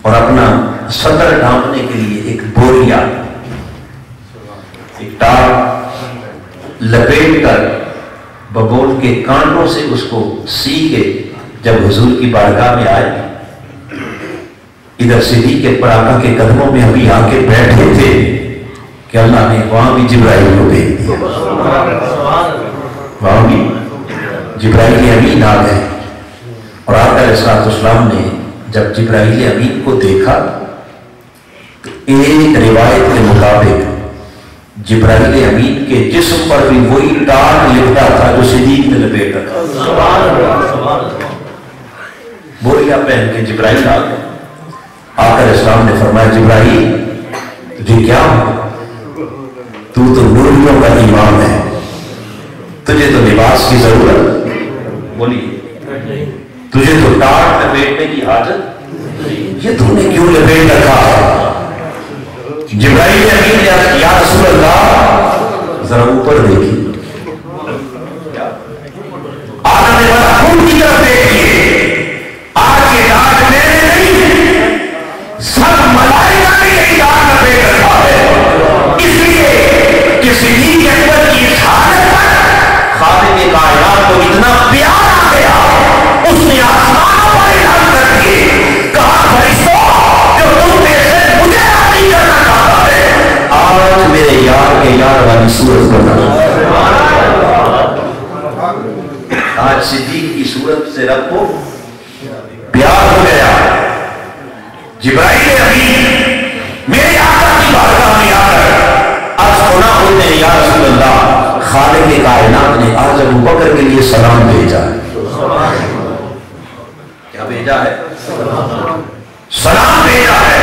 اور اپنا صدر ڈھانپنے کے لیے ایک بوریا، ایک ٹاٹ لپیٹ کر ببول کے کانٹوں سے اس کو سی کے جب حضور کی بارگاہ میں آئے، ادھر صدیق اکبر آقا کے قدموں میں ابھی آ کے بیٹھے تھے کہ اللہ نے وہاں بھی جبرائیل کو بھیج دیا، وہاں بھی جبرائیل امین آ گئے۔ اور آقا علیہ السلام نے جب جبرائیل امین کو دیکھا تو ایک روایت کے مطابق جبرائیل امین کے جسم پر بھی وہی ٹاٹ لپٹا تھا جو صدیق نے لپیٹا تھا۔ بوریا پہن کے جبرائیل آ گئے، آقا علیہ السلام نے فرمایا جبرائیل تجھے کیا ہو؟ تو نوریوں کا امام ہے، تجھے تو لباس کی ضرورت، بولیے تجھے تو ٹاٹ لپیٹنے کی حاجت، یہ تم نے کیوں لپیٹ رکھا ہے؟ جبرائیل امین نے کہا یا رسول اللہ ذرا اوپر دیکھیے، آقا نے بڑا خون کی طرف دیکھیے، آج کے ٹاٹ میں نہیں، سب ملائکہ نے یہی ٹاٹ لپیٹ رکھا ہے، اس لیے کہ صدیق اکبر کی اس حالت پر خالق کائنات کو اتنا پیار آ گیا، اس نے آسمانوں پر اعلان کر دیے، کہا فرشتوں جو تم میں سے مجھے راضی کرنا چاہتا ہے آج میرے یار کے یار والی صورت بنا۔ آج صدیق کی صورت سے رب کو پیار ہو گیا۔ جبرائیل امین میرے آقا کی بارگاہ میں آ کر عرض ہونا ہوتے ہیں یا رسول اللہ خالق کائنات نے آج ابو بکر کے لیے سلام بھیجا ہے۔ کیا بھیجا ہے؟ سلام بھیجا ہے۔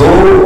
2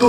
2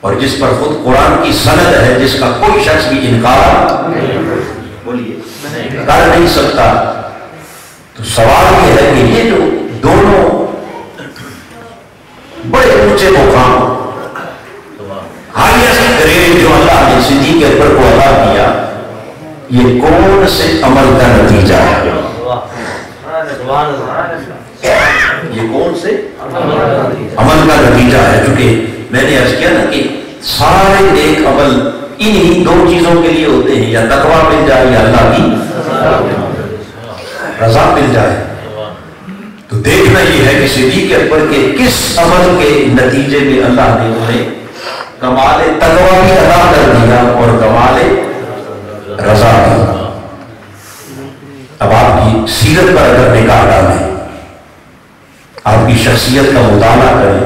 اور جس پر خود قرآن کی سند ہے، جس کا کوئی شخص بھی انکار بولیے کر نہیں سکتا، تو سوال یہ ہے کہ یہ جو دونوں بڑے اونچے مقام ہائیسٹ گریڈ جو اللہ نے صدیق اکبر کو عطا کیا، یہ کون سے عمل کا نتیجہ ہے؟ یہ کون سے عمل کا نتیجہ ہے؟ چونکہ میں نے عرض کیا نا کہ سارے نیک عمل انہی دو چیزوں کے لیے ہوتے ہیں، یا تقویٰ مل جائے یا اللہ کی رضا مل جائے۔ تو دیکھنا یہ ہے کہ صدیق اکبر کے کس عمل کے نتیجے میں اللہ نے انہیں کمال تقویٰ بھی ادا کر دیا اور کمال رضا بھی۔ اب آپ کی سیرت پر اگر نگاہ ڈالیں، آپ کی شخصیت کا مطالعہ کریں،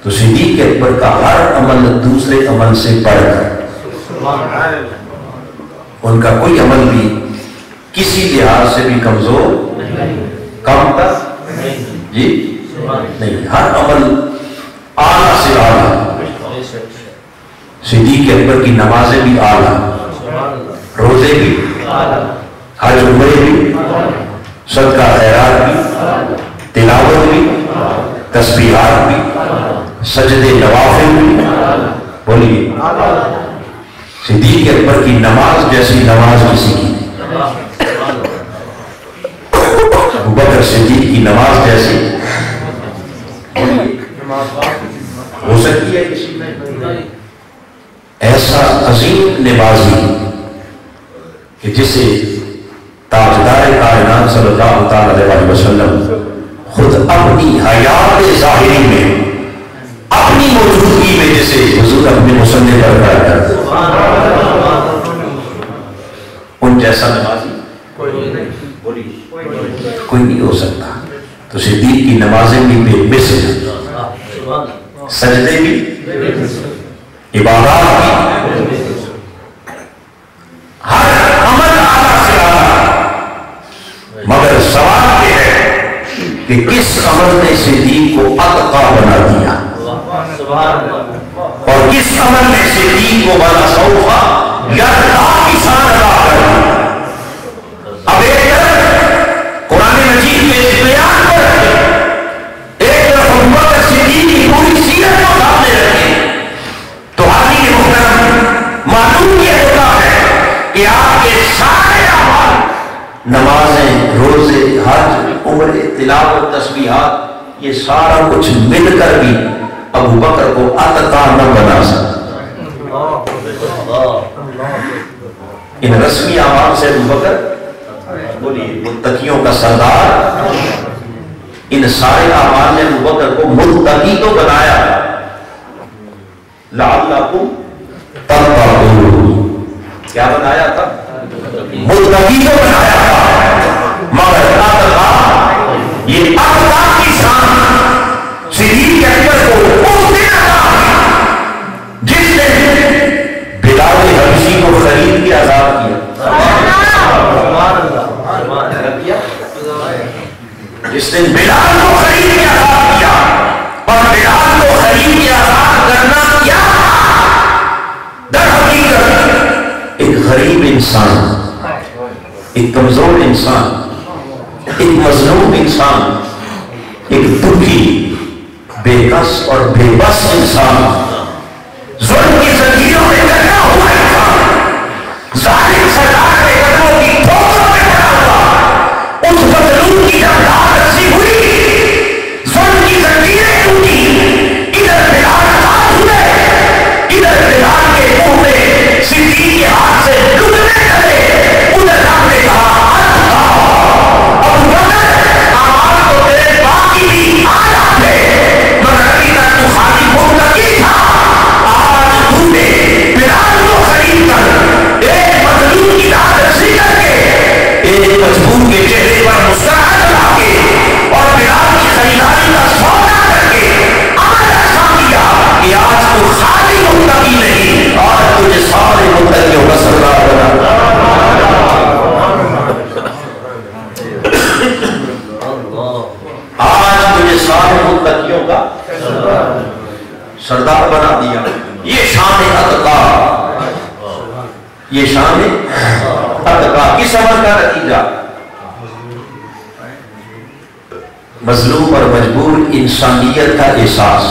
تو صدیق اکبر کا ہر عمل دوسرے عمل سے بڑھ کر، ان کا کوئی عمل بھی کسی لحاظ سے بھی کمزور کم تک جی نہیں، ہر عمل اعلیٰ سے اعلیٰ۔ صدیق اکبر کی نمازیں بھی اعلیٰ، روزے بھی، حج عمرے بھی، صدقہ خیرات بھی، تلاوت بھی، تسبیحات بھی، سجدے نوافل بھی، بولیے صدیق اکبر کی نماز جیسی نماز کسی کی نہیں، ابوبکر صدیق کی نماز جیسی ہو سکتی ہے کسی میں؟ ایسا عظیم نمازی کہ جسے تاجدار کائنات صلی اللہ تعالی علیہ وسلم خود اپنی حیات ظاہری میں، اپنی موجودگی میں جسے حضور اپنے مصلی پر کھڑا کرتے، ان جیسا نمازی کوئی نہیں ہو سکتا۔ تو صدیق کی نمازیں بھی بے مثل، سجدے بھی، عبادات بھی، ہر عمل اعلیٰ سے اعلیٰ۔ مگر سوال یہ ہے کہ کس عمل نے صدیق کو اتقیٰ بنا دیا، اور کس عمل نے صدیق کو وَلَسَوْفَ يَرْضَىٰ کی شان ادا کر دی۔ اب ایک طرف قرآن مجید میں اس بیان پر ایک طرف ابوبکر صدیق کی پوری سیرت کو سامنے رکھے، تو حاضرین محترم معلوم یہ ہوتا ہے کہ آپ کے سارے اعمال، نمازیں، روزے، حج، عمرے، تلاوت، تسبیحات، یہ سارا کچھ مل کر بھی ابوبکر کو اتقیٰ نہ بنا سکتا۔ ان رسمی اعمال سے ابوبکر بولیے متقیوں کا سردار، ان سارے اعمال نے ابوبکر کو متقی تو بنایا، لعلکم تتقون، کیا بنایا تھا؟ متقی تو بنایا تھا، مگر اتقیٰ، یہ اتقیٰ کی شان صدیق اکبر کو اس دن عطا جس نے بلال حبشی کو خرید کے آزاد کیا، جس نے بلال کو خرید کے آزاد کیا، اور بلال کو خرید کے آزاد کرنا کیا در حقیقت ایک غریب انسان، ایک کمزور انسان، ایک مظلوم انسان، ایک دکھی، بے کس اور بے بس انسان، ظلم کی زنجیروں میں کٹا ہوا انسان، ظالم سردار کے قدموں کی ٹھوکروں میں پڑا ہوا، اس مظلوم کی جب لات رسی ہوئی، ظلم کی زنجیریں ٹوٹی، ادھر بلال آزاد ہوئے، ادھر بلال کے منہ میں صدیق کے ہاتھ سے لقمے ڈلے، ادھر آپ نے کہا ابوبکر اعمال تو تیرے باقی بھی اعلیٰ تھے، مگر ابھی تک تو خالی متقی تھا، اتقا، یہ شان ہے اتقا کی سمجھ کا نتیجہ. مظلوم اور مجبور انسانیت کا احساس.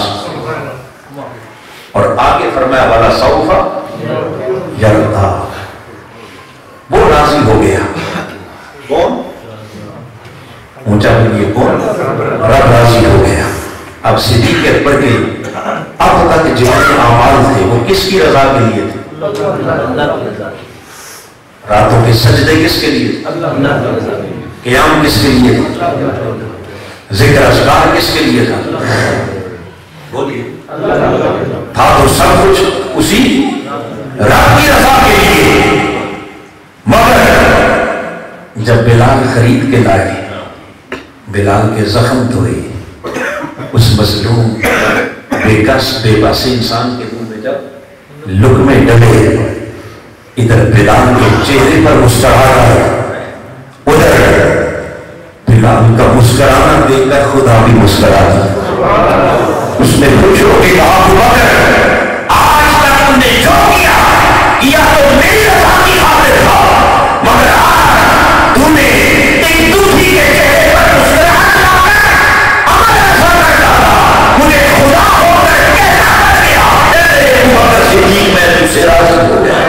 اور آگے فرمایا والا سوف یرضا، وہ راضی ہو گیا. کون؟ اونچا بولیے کون؟ رب راضی ہو گیا. اب صدیق اکبر کے اب تک جتنے اعمال تھے وہ کس کی رضا کے لیے تھے؟ راتوں کے سجدے کس کے لیے؟ قیام کس کے لیے تھے؟ ذکر اذکار کس کے لیے تھا؟ بولیے. تھا تو سب کچھ اسی رب کی رضا کے لیے. مگر جب بلال خرید کے لائے، بلال کے زخم دھوئے، اس مظلوم بے کس بے بس انسان کے منہ میں جب لقمے ڈلے، ادھر بلال کے چہرے پر مسکراہٹ، ادھر بلال کا مسکرانا دیکھ کر خدا بھی مسکرا دیا. اس نے خوش ہو کے کہا آج تک تم نے جو کیا تو میری رضا کی خاطر تھا، مگر آج تم نے ایک دوسری کے چہرے پر مسکراہٹ لا کر ہمارا رضا کر ڈالا. مجھے خدا ہو کر کیسا کر دیا. مگر صدیق میں تم سے راضی ہو گیا.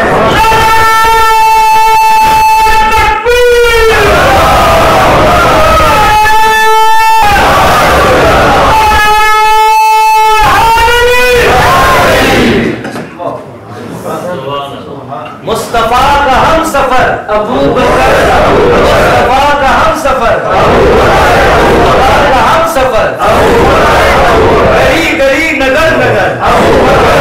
مصطفیٰ کا ہم سفر ابو بکر، مصطفیٰ کا ہم سفر ابو بکر، مصطفیٰ کا ہم سفر ابو بکر، گلی گلی نگر نگر ابو بکر.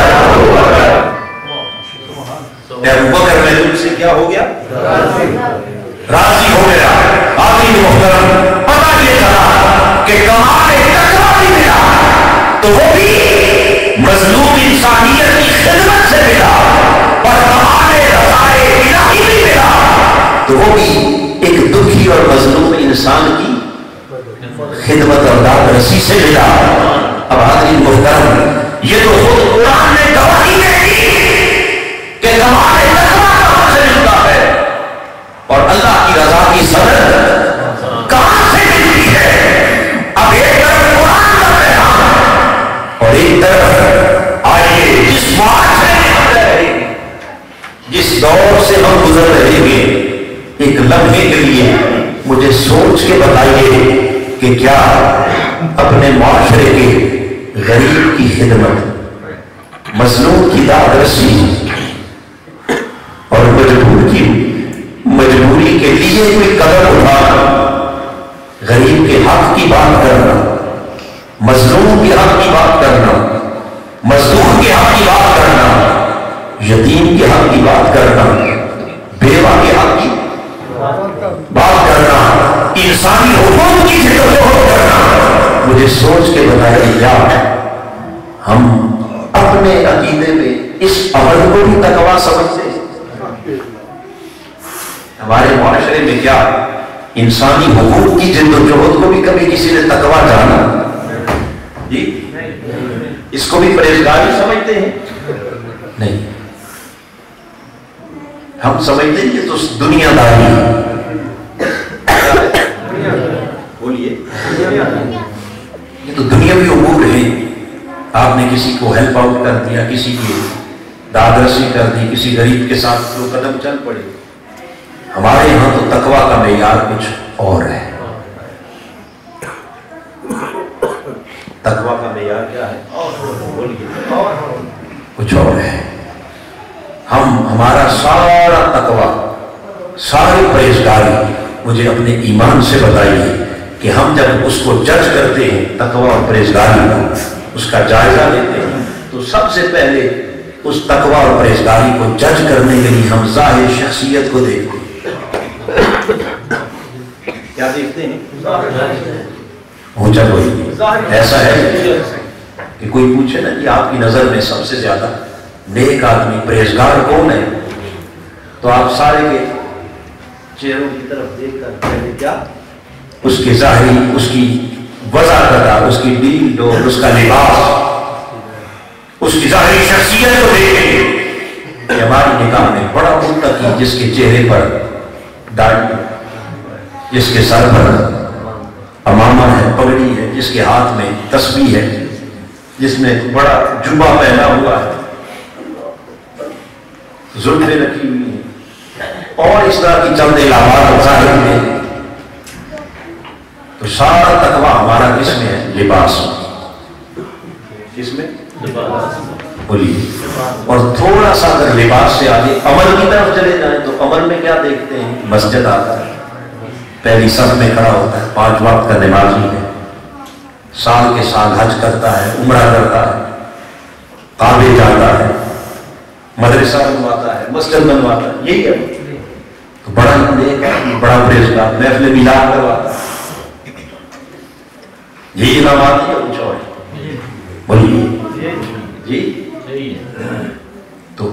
ابو بکر میں تم سے کیا ہو گیا؟ راضی ہو گیا. آخری محترم پتہ یہ چلا کہ کمال تقویٰ بھی ملا تو وہ بھی مظلوم انسانیت کی خدمت سے ملا، اور کمال رضائے الہی بھی ملا تو وہ بھی ایک دکھی اور مظلوم انسان کی خدمت اور داد رسی سے ملا. اب حاضرین محترم، یہ تو خود قرآن نے گواہی دے دی کہ کمال تقویٰ کہاں سے ملتا ہے اور اللہ کی رضا کی صدر کہاں سے ملتی ہے. اب ایک طرف قرآن کا پیغام اور ایک طرف آئیے جس معاشرے میں ہم رہ رہے ہیں، جس دور سے ہم گزر رہے ہیں، ایک لمحے کے لیے مجھے سوچ کے بتائیے کہ کیا اپنے معاشرے کے غریب کی خدمت، مظلوم کی داد رسی اور مجبور کی مجبوری کے لیے کوئی قدم اٹھانا، غریب کے حق کی بات کرنا، مظلوم کے حق کی بات کرنا، مظلوم کے حق کی بات کرنا، یتیم کے حق کی بات کرنا، بیوہ کے حق کی بات کرنا، انسانی حقوق کی جدوجہد کرنا، مجھے سوچ کے بتائیے کیا ہم اپنے عقیدے میں اس عمل کو بھی تقویٰ سمجھتے ہیں؟ ہمارے معاشرے میں کیا انسانی حقوق کی جدوجہد کو بھی کبھی کسی نے تقویٰ جانا؟ جی اس کو بھی پرہیزگاری سمجھتے ہیں؟ نہیں، ہم سمجھتے ہیں کہ تو دنیا داری. بولیے، یہ تو دنیاوی امور ہے. آپ نے کسی کو ہیلپ آؤٹ کر دیا، کسی کی داد رسی کر دی، کسی غریب کے ساتھ دو قدم چل پڑے. ہمارے یہاں تو تقویٰ کا معیار کچھ اور ہے. تقویٰ کا معیار کیا ہے؟ کچھ اور ہے. ہمارا سارا تقویٰ، ساری پرہیزگاری، مجھے اپنے ایمان سے بتائیے کہ ہم جب اس کو جج کرتے ہیں، تقویٰ اور پرہیزگاری کا اس کا جائزہ لیتے ہیں، تو سب سے پہلے اس تقویٰ اور پرہیزگاری کو جج کرنے کے لیے ہم ظاہر شخصیت کو دیکھتے ہیں. کیا دیکھتے ہیں؟ اونچا کوئی ایسا ہے کہ کوئی پوچھے نا کہ آپ کی نظر میں سب سے زیادہ نیک آدمی پرہیزگار کون ہے، تو آپ سارے کے چہروں کی طرف دیکھ کر پہلے کیا اس کے ظاہری، اس کی وضاحت، اس کی ڈیل ڈول، اس کا لباس، اس کی ظاہری شخصیت کو دیکھیں گے. کہ ہماری نگاہ میں بڑا متقی جس کے چہرے پر داڑھی ہے، جس کے سر پر امامہ ہے، پگڑی ہے، جس کے ہاتھ میں تسبیح ہے، جس میں بڑا جبہ پہنا ہوا ہے، زلفیں رکھی ہوئی ہیں، اور اس طرح کی چند علامات ظاہر میں، تو سارا تقویٰ ہمارا کس میں ہے؟ لباس میں۔ کس میں؟ بولیے۔ اور تھوڑا سا اگر لباس سے آگے عمل کی طرف چلے جائیں تو عمل میں کیا دیکھتے ہیں؟ مسجد آتا ہے، پہلی صف میں کھڑا ہوتا ہے، 5 وقت کا نمازی ہے، سال کے سال حج کرتا ہے، عمرہ کرتا ہے، کعبے جاتا ہے، مدرسہ بنواتا ہے، مسجد بنواتا ہے، یہی ہے۔ تو بڑا نیک ہے، بڑا پرہیزگار، محفل میلاد کرواتا ہے، یہی علامات ہے، کچھ اور ہے؟ بولیے جی۔ تو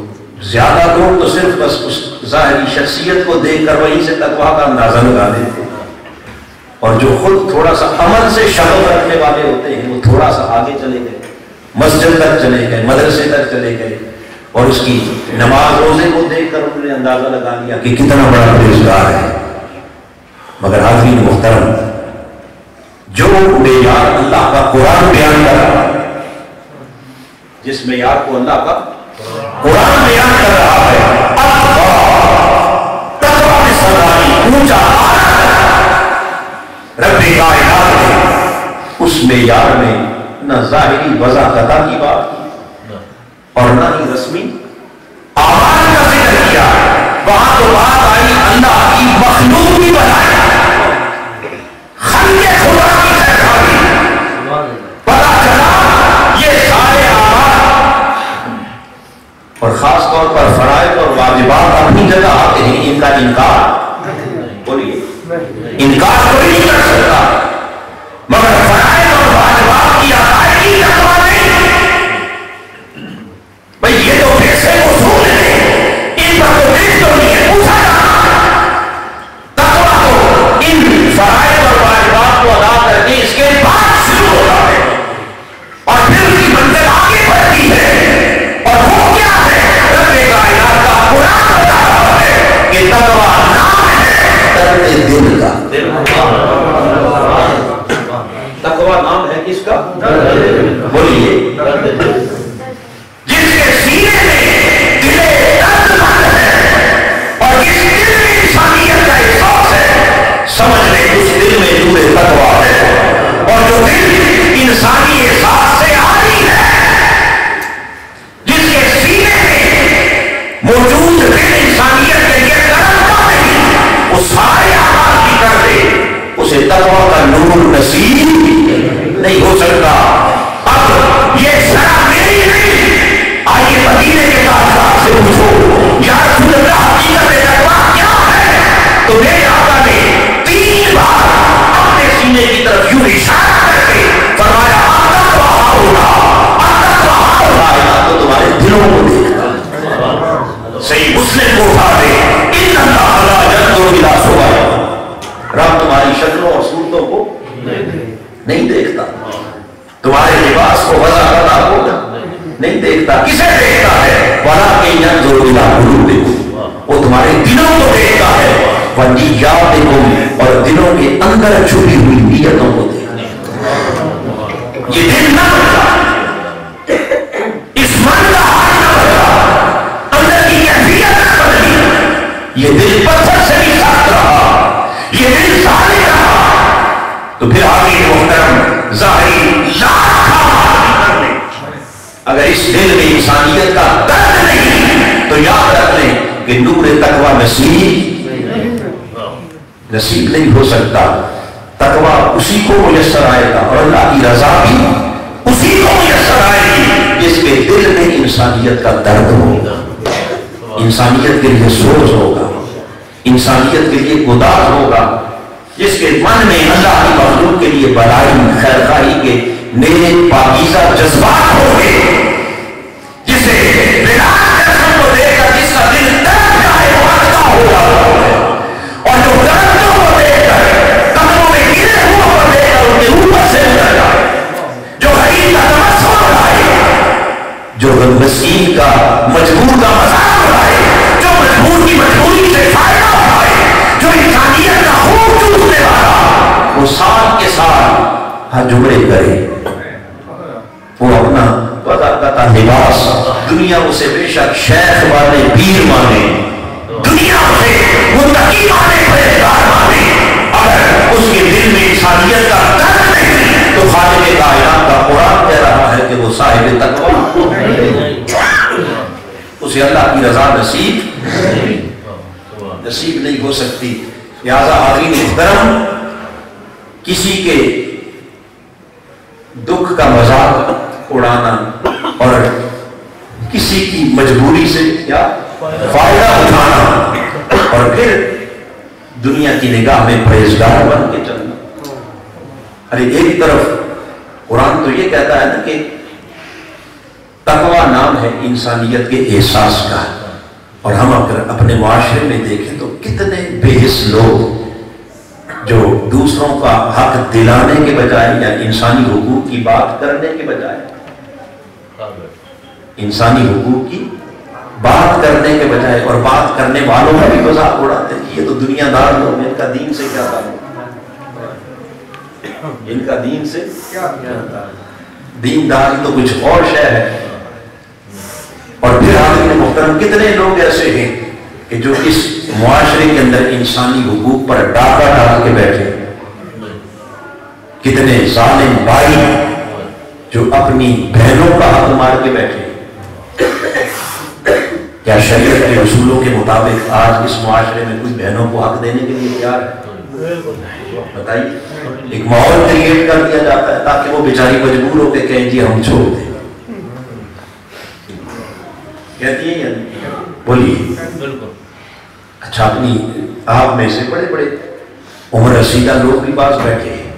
زیادہ لوگ تو صرف بس اس ظاہری شخصیت کو دیکھ کر وہیں سے تقویٰ کا اندازہ لگا دیتے ہیں، اور جو خود تھوڑا سا عمل سے شغف رکھنے والے ہوتے ہیں وہ تھوڑا سا آگے چلے گئے، مسجد تک چلے گئے، مدرسے تک چلے گئے، اور اس کی نماز روزے کو دیکھ کر انہوں نے اندازہ لگا لیا کہ کتنا بڑا پرہیزگار ہے۔ مگر حاضرین محترم، جو معیار اللہ کا قرآن بیان کر رہا ہے، جس معیار کو اللہ کا قرآن بیان کر رہا ہے، تقویٰ میں سرداری اونچا رب کائنات نے اس معیار میں نہ ظاہری وضاحت کی بات کی اور نہ ہی رسمی آواز کا ذکر کیا۔ وہاں تو بات آئی اللہ کی مخلوق بھی بنائی، خلق خدا کی سرکاری، پتا چلا یہ سارے اور خاص طور پر فرائض اور واجبات اپنی جگہ آتے ہیں، ان کا انکار، بولیے انکار کوئی نہیں کر سکتا، مگر فرائض اور واجبات کی ادائیگی کا تقویٰ نہیں۔ بھئی یہ تو پیسے وصول ہیں، ان پر تو دیکھ تو نہیں ہے، پوچھا تقویٰ تو ان فرائض اور واجبات کو ادا کر کے اس کے بعد شروع ہوتا ہے، اور پھر اس کی منزل آگے بڑھتی ہے، اور وہ کیا ہے؟ رب کائنات کا قرآن بتا رہا ہے کہ تقویٰ نام ہے درد دل کا۔ تقویٰ نام ہے کس کا؟ بولیے جس کے سینے میں دل درد مند ہے اور جس دل میں انسانیت کا احساس ہے، سمجھ لیں اس دل میں نور تقویٰ ہے، اور جو دل انسانی احساس سے عاری ہے، جس کے سینے میں موجود دل انسانیت کے لیے تڑپتا نہیں، وہ سارے اعمال بھی کر دے، اسے تقویٰ کا نور نصیب نہیں ہو سکتا۔ اب یہ ذرا میری نہیں، آئیے مدینے کے تاجدار سے پوچھو یا رسول اللہ حقیقت تقویٰ کیا ہے؟ تو میرے آقا نے 3 بار اپنے سینے کی طرف یوں اشارہ کر کے فرمایا التقویٰ ہاہنا، التقویٰ ہاہنا، تو تمہارے دلوں کو دیکھتا۔ صحیح مسلم کو اٹھا دے، ان اللہ لا ينظر الى صورکم، رب تمہاری شکلوں اور صورتوں کو نہیں دیکھتا، تمہارے لباس کو وضاحت کو نہیں دیکھتا، کسے دیکھتا ہے؟ ولکن ينظر الى قلوبکم، وہ تمہارے دلوں کو دیکھتا ہے، ونیاتکم، اور دلوں کے اندر چھپی ہوئی نیتوں کو دیکھتا ہے۔ یہ دل نہ بدلا، اس من کا حال نہ بدلا، اندر کی کیفیت نہ بدلی، یہ دل پتھر سے بھی سخت رہا، یہ دل ظالم رہا، تو پھر آگے محترم ظاہری لاکھ کام کر لیں، اگر اس دل میں انسانیت کا درد نہیں تو یاد رکھ لیں کہ نور تقویٰ نصیب نہیں ہو سکتا۔ تقویٰ اسی کو میسر آئے گا اور اللہ کی رضا بھی اسی کو میسر آئے گی جس کے دل میں انسانیت کا درد ہوگا، انسانیت کے لیے سوچ ہوگا، انسانیت کے لیے گداز ہوگا، جس کے من میں اللہ کی مخلوق کے لیے بڑائی خیرخواہی کے نیک پاکیزہ جذبات ہوں گے، جسے بلا قسم کو دیکھ کر جس کا دل درد جائے وہ اچھا ہوگا، اور جو دردوں کو دیکھ کر قدموں میں گرے ہوا کو دیکھ کر ان کے اوپر سے اتر جائے، جو غریب کا تمسخر اٹھائے، جو مسکین کا مجبور کا مذاق حج عمرے کرے، وہ اپنا وضاقتہ لباس، دنیا اسے بے شک شیخ والے پیر مانے، دنیا اسے متقی مانے، پرہیزگار مانے، اگر اس کے دل میں انسانیت کا درد نہیں تو خالق کائنات کا قرآن کہہ رہا ہے کہ وہ صاحب تقویٰ، اسے اللہ کی رضا نصیب نہیں ہو سکتی۔ لہذا حاضرین محترم، کسی کے دکھ کا مذاق اڑانا اور کسی کی مجبوری سے کیا فائدہ اٹھانا اور پھر دنیا کی نگاہ میں پرہیزگار بن کے چلنا، ارے ایک طرف قرآن تو یہ کہتا ہے نا کہ تقویٰ نام ہے انسانیت کے احساس کا، اور ہم اگر اپنے معاشرے میں دیکھیں تو کتنے بے حس لوگ جو دوسروں کا حق دلانے کے بجائے یا انسانی حقوق کی بات کرنے کے بجائے، انسانی حقوق کی بات کرنے کے بجائے اور بات کرنے والوں کا بھی مذاق اڑاتے ہیں کہ یہ تو دنیا دار لوگ ہیں، ان کا دین سے کیا تعلق، ان کا دین سے کیا تعلق، دین داری تو کچھ اور شے ہے۔ اور پھر حاضرین محترم، کتنے لوگ ایسے ہیں کہ جو اس معاشرے کے اندر انسانی حقوق پر ڈاکہ ڈال کے بیٹھے، کتنے ظالم بھائی جو اپنی بہنوں کا حق مار کے بیٹھے۔ کیا شریعت کے اصولوں کے مطابق آج اس معاشرے میں کوئی بہنوں کو حق دینے کے لیے تیار ہے؟ بتائیے، ایک ماحول کریٹ کر دیا جاتا ہے تاکہ وہ بیچاری مجبور ہو کے کہیں جی ہم چھوڑ دیں، کہتی ہیں یا نہیں؟ بولیے۔ اچھا، اپنی آپ میں سے بڑے بڑے عمر رسیدہ لوگ بھی پاس بیٹھے ہیں،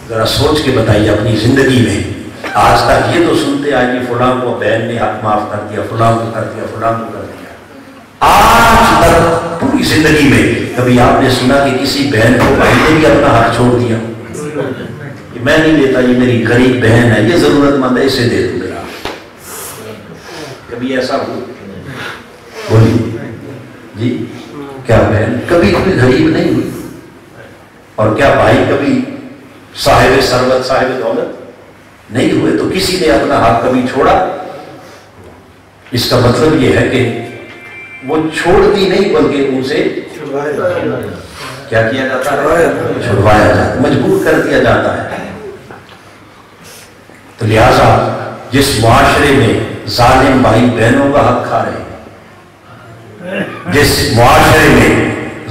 ذرا سوچ کے بتائیے اپنی زندگی میں آج تک یہ تو سنتے آئے کہ فلاں کو بہن نے حق معاف کر دیا، فلاں کو کر دیا، فلاں کو کر دیا، آج تک پوری زندگی میں کبھی آپ نے سنا کہ کسی بہن کو بھائی نے بھی اپنا حق چھوڑ دیا کہ میں نہیں دیتا، یہ میری غریب بہن ہے، یہ ضرورت مند ہے، اسے دے دوں میرا؟ کبھی ایسا ہو؟ بولیے جی، کیا بہن کبھی کوئی غریب نہیں ہوئی؟ اور کیا بھائی کبھی صاحب ثروت صاحب دولت نہیں ہوئے؟ تو کسی نے اپنا حق کبھی چھوڑا؟ اس کا مطلب یہ ہے کہ وہ چھوڑتی نہیں بلکہ ان سے کیا کیا جاتا ہے؟ چھڑوایا جاتا ہے، مجبور کر دیا جاتا ہے۔ تو لہذا جس معاشرے میں ظالم بھائی بہنوں کا حق کھا رہے ہیں، جس معاشرے میں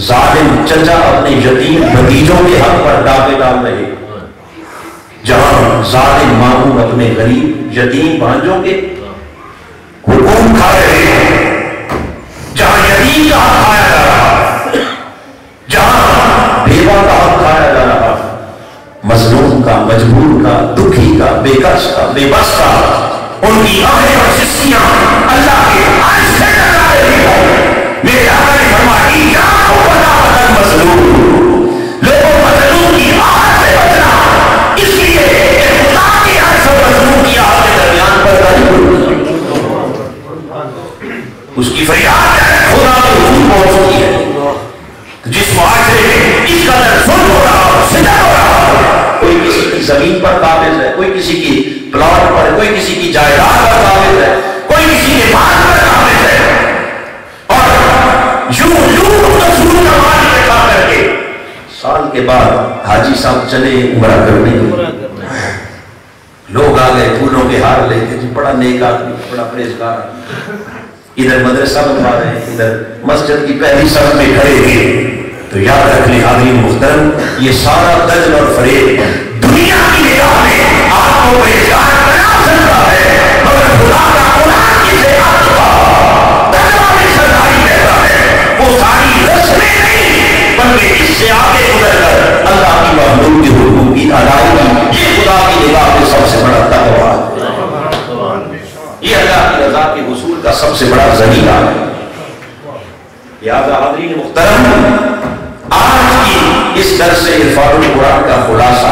ظالم چچا اپنے یتیم بھتیجوں کے حق پر دعوے ڈال رہے، جہاں ظالم ماموں اپنے غریب یتیم بھانجوں کے حقوق کھا رہے ہیں، جہاں یتیم کا حق کھایا جا رہا، جہاں بیوہ کا حق کھایا جا رہا، مظلوم کا، مجبور کا، دکھی کا، بے کس کا، بے بس کا، ان کی آنکھیں اور سسیاں اللہ کے عرش سے ٹکرا رہی ہوں۔ میرے آقا نے فرمایا یا بدل مظلوم، لوگوں مظلوم کی آہت سے بچنا، اس لیے خدا کے عرش اور مظلوم کی آہت کے درمیان پر اس کی فریاد خدا کو حضور پہنچتی ہے۔ جس معاشرے میں اس قدر ظلم ہو رہا ہو، ستم ہو رہا ہو، کوئی کسی کی زمین پر قابض ہے، کوئی کسی کی پلاٹ پر، کوئی کسی کی جائیداد پر قابض ہے، کوئی کسی کے مال پر قابض ہے، اور یوں رسول کا مال اکٹھا کر کے سال کے بعد حاجی صاحب چلے عمرہ کرنے کے، لوگ آ گئے پھولوں کے ہار لے کے، بڑا نیک آدمی، بڑا پرہیزگار آدمی، ادھر مدرسہ بنوا رہے ہیں، ادھر مسجد کی پہلی صف میں کھڑے ہیں۔ تو یاد رکھ لیں حاضرین محترم، یہ سارا دجل اور فریب دنیا کی نگاہ میں آپ کو پرہیزگار بنا سکتا ہے، مگر خدا کا قرآن جسے آپ کا تقویٰ میں سرداری کہتا ہے، وہ ساری رسمیں نہیں بلکہ اس سے آگے گزر کر اللہ کی مخلوق کے حقوق کی ادائیگی، یہ خدا کی نگاہ میں سب سے بڑا تقویٰ ہے، یہ اللہ کی رضا کے حصول کا سب سے بڑا ذریعہ ہے۔ لہذا حاضرین محترم، آج کی اس درس عرفان القرآن کا خلاصہ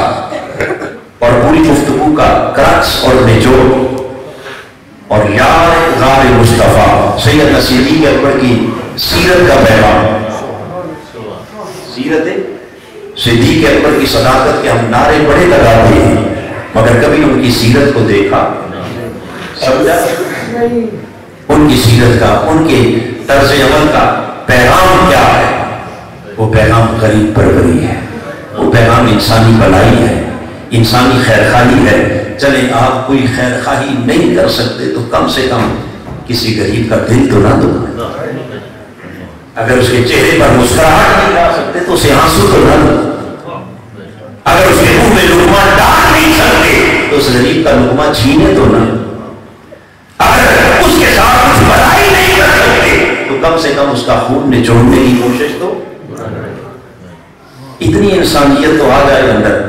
اور پوری گفتگو کا کرکس اور نچوڑ اور یار غار مصطفیٰ سید صدیق اکبر کی سیرت کا پیغام، سیرت صدیق اکبر کی صداقت کے ہم نعرے بڑے لگاتے ہیں، مگر کبھی ان کی سیرت کو دیکھا سمجھا؟ ان کی سیرت کا، ان کے طرز عمل کا پیغام کیا ہے؟ وہ پیغام غریب پروری ہے، وہ پیغام انسانی بھلائی ہے، انسانی خیرخواہی ہے۔ چلیں آپ کوئی خیرخواہی نہیں کر سکتے تو کم سے کم کسی غریب کا دل تو نہ دو۔ اگر اس کے چہرے پر مسکراہٹ نہیں لا سکتے تو اسے آنسو تو نہ دو۔ اگر اس کے منہ میں لقمہ ڈال نہیں سکتے تو اس غریب کا لقمہ چھینے تو نہ۔ اگر اس کے ساتھ کچھ بھلائی نہیں کر سکتے تو کم سے کم اس کا خون نچوڑنے کی کوشش تو۔ اتنی انسانیت تو آ جائے اندر،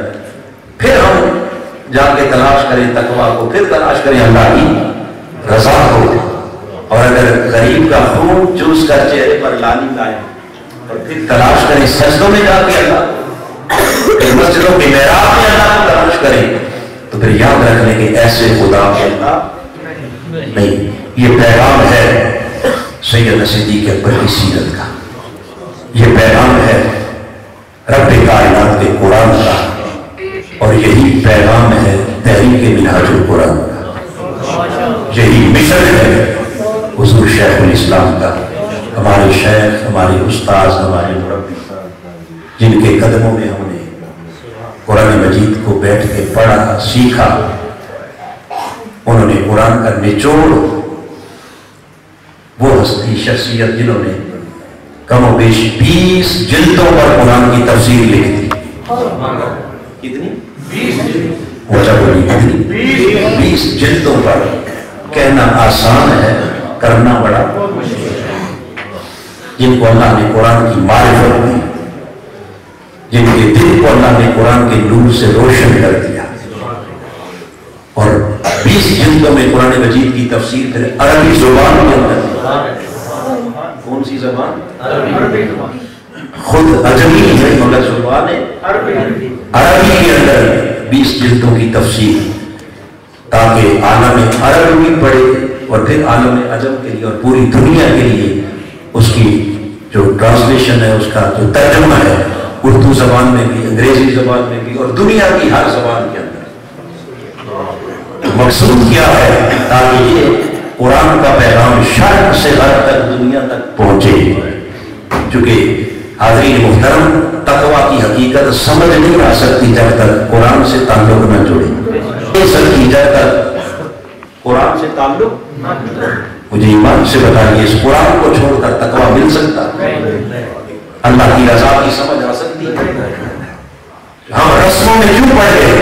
پھر ہم جا کے تلاش کریں تقویٰ کو، پھر تلاش کریں اللہ کی رضا کو۔ اور اگر غریب کا خون چوس کر چہرے پر لانی لائے اور پھر تلاش کریں سجدوں میں جا کے اللہ کو، پھر مسجدوں کے محراب میں اللہ کو تلاش کریں، تو پھر یاد رکھ لیں کہ ایسے خدا کے اللہ نہیں۔ یہ پیغام ہے سیدنا صدیق اکبر کی سیرت کا، یہ پیغام ہے رب کائنات کے قرآن کا، اور یہی پیغام ہے تحریک منہاج القرآن کا، یہی مشن ہے حضور شیخ الاسلام کا، ہمارے شیخ، ہمارے استاذ، ہمارے مربی، جن کے قدموں میں ہم نے قرآن مجید کو بیٹھ کے پڑھا سیکھا۔ انہوں نے قرآن کا نچوڑ، وہ ہستی شخصیت جنہوں نے کم و بیش 20 جلدوں پر قرآن کی تفسیر لکھ دی۔ کتنی؟ 20 جلدوں پر۔ کہنا آسان ہے، کرنا بڑا۔ جن کو اللہ نے قرآن کی معرفت دی، جن کے دل کو اللہ نے قرآن کے نور سے روشن کر دیا، اور 20 جلدوں میں قرآن مجید کی تفسیر پھر عربی زبان کے اندر۔ کون سی زبان؟ خود عجمی ہے مگر زبان عربی کے اندر 20 جلدوں کی تفسیر، تاکہ عالم عرب بھی پڑھے اور پھر عالم عجم کے لیے اور پوری دنیا کے لیے اس کی جو ٹرانسلیشن ہے، اس کا جو ترجمہ ہے، اردو زبان میں بھی، انگریزی زبان میں بھی، اور دنیا کی ہر زبان کے اندر۔ مقصود کیا ہے؟ تاکہ یہ قرآن کا پیغام شرق سے غرب تک دنیا تک پہنچے۔ چونکہ حاضرین محترم، تقویٰ کی حقیقت سمجھ نہیں آ سکتی جب تک قرآن سے تعلق نہ جڑے، جب تک قرآن سے تعلق۔ مجھے ایمان سے بتائیے، اس قرآن کو چھوڑ کر تقویٰ مل سکتا؟ اللہ کی رضا کی سمجھ آ سکتی ہے؟ ہم رسموں میں کیوں پڑھ گئے؟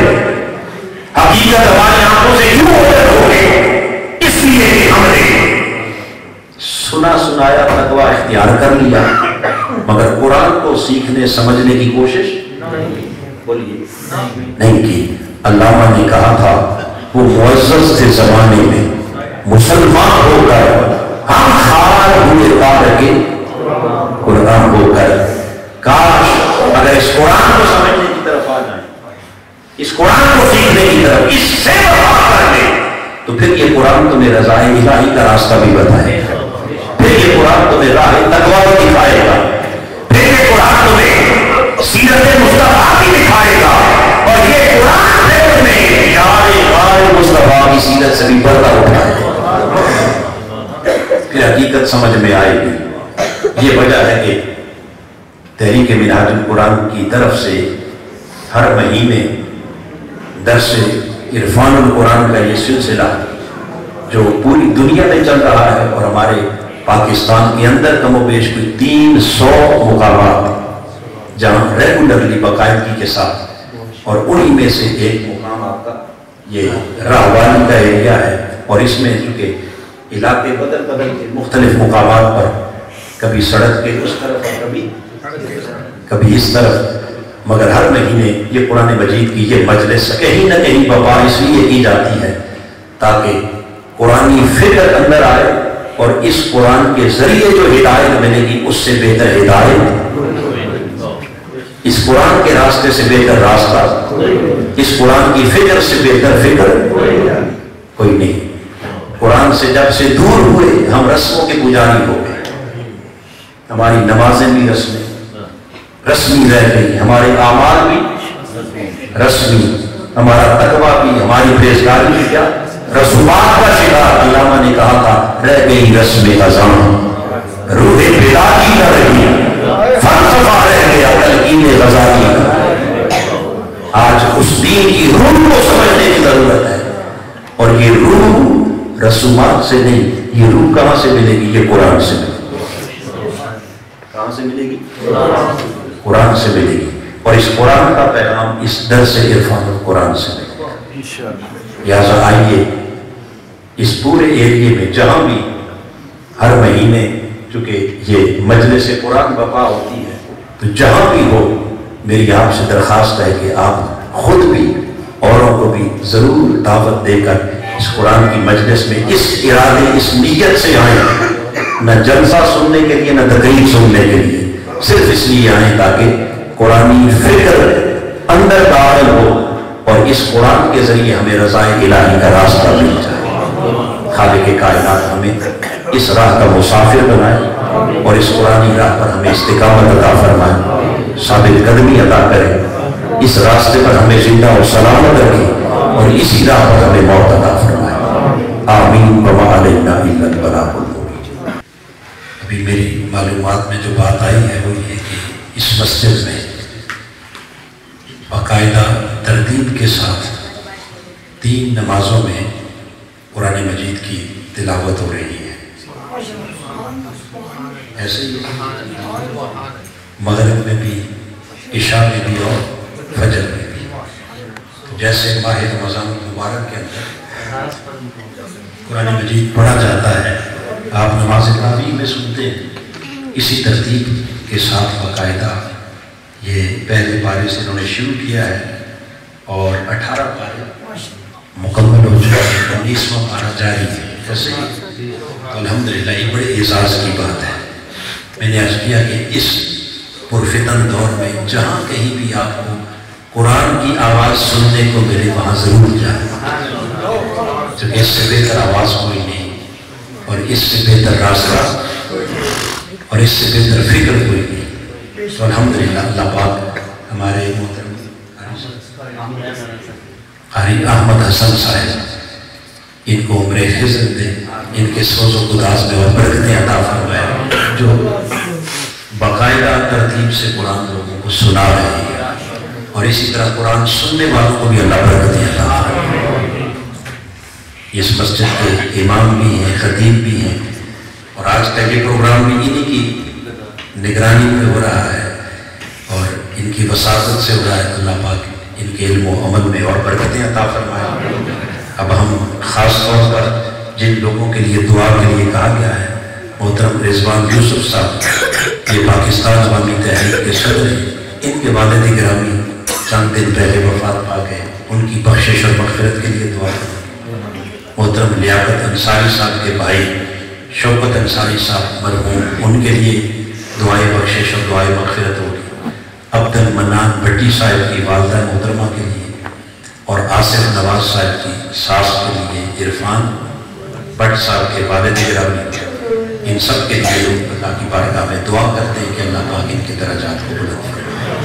حقیقت ہماری آنکھوں سے کیوں اوجھل ہو گئی؟ اس لیے کہ ہم نے سنا سنایا تقویٰ اختیار کر لیا، مگر قرآن کو سیکھنے سمجھنے کی کوشش بولیے نہیں کی۔ علامہ نے کہا تھا، وہ معزز تھے زمانے میں، مسلمان ہو کر ہم خار ہوئے پار کے قرآن ہو کر۔ کاش اگر اس قرآن کو سمجھنے کی طرف آ جائیں، اس قرآن کو سیکھنے کی طرف، اس سے وفا کر لیں، تو پھر یہ قرآن تمہیں رضا الہی کا راستہ بھی بتائے گا، پھر یہ قرآن تمہیں راہ تقویٰ بھی دکھائے گا، پھر یہ قرآن تمہیں سیرت مصطفیٰ بھی دکھائے گا، اور یہ قرآن تمہیں یار غار مصطفیٰ کی سیرت سے بھی بڑھتا اٹھائے گا۔ پھر حقیقت سمجھ میں آئے گی۔ یہ وجہ ہے کہ تحریک منہاج القرآن کی طرف سے ہر مہینے درس عرفان القرآن کا یہ سلسلہ جو پوری دنیا میں چل رہا ہے، اور ہمارے پاکستان کے اندر کم و بیش کوئی 300 مقامات جہاں ریگولرلی باقاعدگی کے ساتھ، اور انہی میں سے ایک مقام آپ کا یہ راہوانی کا ایریا ہے، اور اس میں چونکہ علاقے بدل بدل کے مختلف مقامات پر، کبھی سڑک کے اس طرف اور کبھی اس طرف، مگر ہر مہینے یہ قرآن مجید کی یہ مجلس کہیں نہ کہیں برپا اس لیے کی جاتی ہے تاکہ قرآنی فکر اندر آئے، اور اس قرآن کے ذریعے جو ہدایت ملے گی اس سے بہتر ہدایت، اس قرآن کے راستے سے بہتر راستہ، اس قرآن کی فکر سے بہتر فکر کوئی نہیں۔ قرآن سے جب سے دور ہوئے ہم رسموں کے پجاری ہو گئے، ہماری نمازیں بھی رسمی رہ گئی، ہمارے اعمال بھی رسمی، ہمارا تقویٰ بھی، ہماری پرہیزگاری بھی کیا رسومات کا شکار. علامہ نے کہا تھا رہ گئی رسم اذان، روح بیداری نہ رہی، فلسفہ رہ گیا تلقین غزالی. آج اس دین کی روح کو سمجھنے کی ضرورت ہے، اور یہ روح رسومات سے نہیں. یہ روح کہاں سے ملے گی؟ یہ قرآن سے ملے گی. کہاں سے ملے گی؟ قرآن سے ملے گی. اور اس قرآن کا پیغام اس درس عرفان القرآن سے ملے گا. لہٰذا آئیے اس پورے ایریے میں جہاں بھی ہر مہینے چونکہ یہ مجلس قرآن برپا ہوتی ہے، تو جہاں بھی ہو میری آپ سے درخواست ہے کہ آپ خود بھی اوروں کو بھی ضرور دعوت دے کر اس قرآن کی مجلس میں اس ارادے اس نیت سے آئیں، نہ جلسہ سننے کے لیے نہ تقریر سننے کے لیے، صرف اس لیے آئیں تاکہ قرآنی فکر اندر داخل ہو اور اس قرآن کے ذریعے ہمیں رضائے الہی کا راستہ مل جائے. خالق کائنات ہمیں اس راہ کا مسافر بنائے اور اس قرآنی راہ پر ہمیں استقامت عطا فرمائے، ثابت قدمی عطا کرے، اس راستے پر ہمیں زندہ اور سلامت رکھے اور اسی راہ پر ہمیں موت عطا فرمائے. آمین وما علینا الا البلاغ المبین. ابھی میری معلومات میں جو بات آئی ہے وہ یہ کہ اس مسجد میں باقاعدہ ترتیب کے ساتھ 3 نمازوں میں قرآن مجید کی تلاوت ہو رہی ہے. ایسے ہی مغرب میں بھی، عشاء میں بھی اور فجر میں بھی. جیسے ماہ رمضان مبارک کے اندر قرآن مجید پڑھا جاتا ہے، آپ نماز تراویح میں سنتے ہیں، اسی ترتیب کے ساتھ باقاعدہ یہ پہلے پارے سے انہوں نے شروع کیا ہے اور 18 پارے مکمل ہو چکے ہیں، 19واں پارہ جاری ہے. ایسے ہی الحمدللہ یہ بڑے اعزاز کی بات ہے. میں نے عرض کیا کہ اس پرفتن دور میں جہاں کہیں بھی آپ کو قرآن کی آواز سننے کو ملے وہاں ضرور جائیں، کیونکہ اس سے بہتر آواز کوئی نہیں اور اس سے بہتر راستہ اور اس سے بہتر فکر کوئی نہیں. تو الحمدللہ اللہ پاک ہمارے محترم قاری احمد حسن صاحب ان کو عمر حفظ دے، ان کے سوز و گداز میں اور برکتیں عطا فرمائے، جو باقاعدہ ترتیب سے قرآن لوگوں کو سنا رہے ہیں اور اسی طرح قرآن سننے والوں کو بھی اللہ برکتیں عطا فرمائے. اس مسجد کے امام بھی ہیں، خطیب بھی ہیں، اور آج کا یہ پروگرام بھی انہی کی نگرانی میں ہو رہا ہے اور ان کی وساطت سے ہو رہا ہے. اللہ پاک ان کے علم و عمل میں اور برکتیں عطا فرمائے. اب ہم خاص طور پر جن لوگوں کے لیے دعا کے لیے کہا گیا ہے، محترم رضوان یوسف صاحب، یہ پاکستان عوامی تحریک کے صدر ہیں، ان کے والد گرامی چند دن پہلے وفات پا گئے، ان کی بخشش اور مغفرت کے لیے دعا کریں. محترم لیاقت انصاری صاحب کے بھائی شوکت انصاری صاحب مرحوم، ان کے لیے دعائے بخشش اور دعائے مغفرت ہوگی. عبد المنان بھٹی صاحب کی والدہ محترمہ کے لیے اور آصف نواز صاحب کی ساس کے لیے، عرفان بٹ صاحب کے والد گرامی، ان سب کے لیے لوگ اللہ کی بارگاہ میں دعا کرتے ہیں کہ اللہ پاک ان کے درجات کو بلند فرمائے.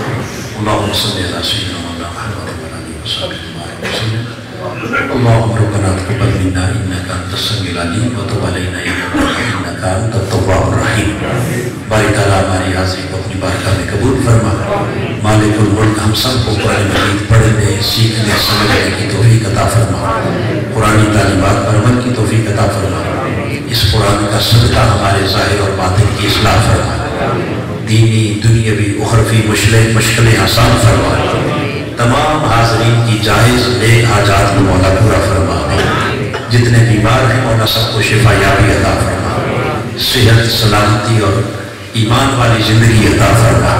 اللہم صلی اللہ سیدنا محمد علیہ وسلم. اللہم ربنا تقبل منا انک انت السمیع العلیم وتب علینا انک انت التواب الرحیم. باری تعالیٰ ہماری حاضری کو اپنی بارگاہ میں قبول فرما. مالک الملک ہم سب کو قرآن مجید پڑھنے، سیکھنے، سمجھنے کی توفیق عطا فرما. قرآنی تعلیمات پر عمل کی توفیق عطا فرما. اس قرآن کا صدقہ ہمارے ظاہر اور باطن کی اصلاح فرما. دینی، دنیاوی، اخروی مشکلیں آسان فرما. تمام حاضرین کی جائز نیک حاجات کو مولا پورا فرما. جتنے بیمار ہیں مولا سب کو شفا یابی عطا فرما. صحت، سلامتی اور ایمان والی زندگی عطا فرما.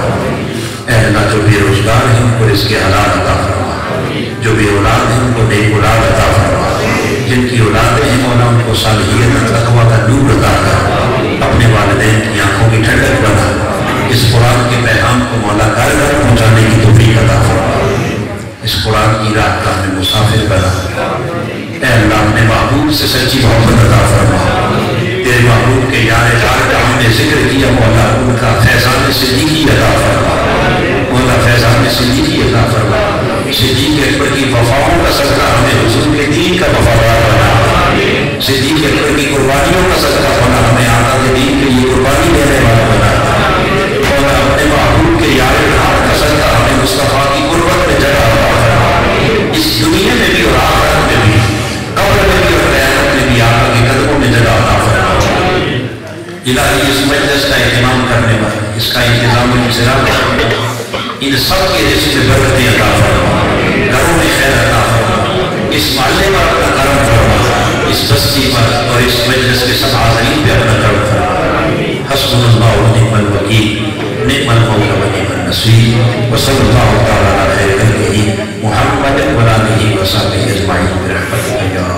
اے اللہ جو بے روزگار ہیں ان کو رزق حلال عطا فرما. جو بے اولاد ہیں ان کو نیک اولاد عطا فرما. جن کی اولادیں ہیں مولا ان کو صالحیت اور تقویٰ کا نور عطا کر. اپنے والدین کی آنکھوں کی ٹھنڈک بنا. اس قرآن کے پیغام کو مولا گھر گھر پہنچانے کی توفیق عطا فرما. اس قرآن کی راہ کا ہمیں مسافر بنا. اے اللہ اپنے محبوب سے سچی محبت عطا فرما. تیرے محبوب کے یار جار کا ہم نے ذکر کیا مولا، ان کا فیضان صدیقی عطا فرما. مولا فیضان صدیقی عطا فرما. صدیق اکبر کی وفا صدیق اکبر کی قربانیوں کا صدقہ بنا ہمیں آقا کے دین کے لیے قربانی دینے والا بنا اور اپنے محبوب کے یار ہاتھ کا صدقہ ہمیں مصطفیٰ کی قربت میں جگہ ہوا اس دنیا میں بھی اور آخرت میں بھی قبر میں بھی اور قیامت میں بھی آقا کے قدموں میں جگہ عطا فرما الہی اس مجلس کا اہتمام کرنے والے اس کا انتظام و انصراف ان سب کے رزق میں برکتیں عطا فرما گھروں میں خیر عطا فرما اس محلے پر اپنا کرم فرما اس بستی پر اور اس مجلس کے سب حاضرین پہ اپنا کرم فرما حسبنا اللہ و نعم الوکیل نعم المولا و نعم النصیر وصلی اللہ تعالی علی خیر خلقہ محمد و آلہ و صحبہ اجمعین برحمتک یا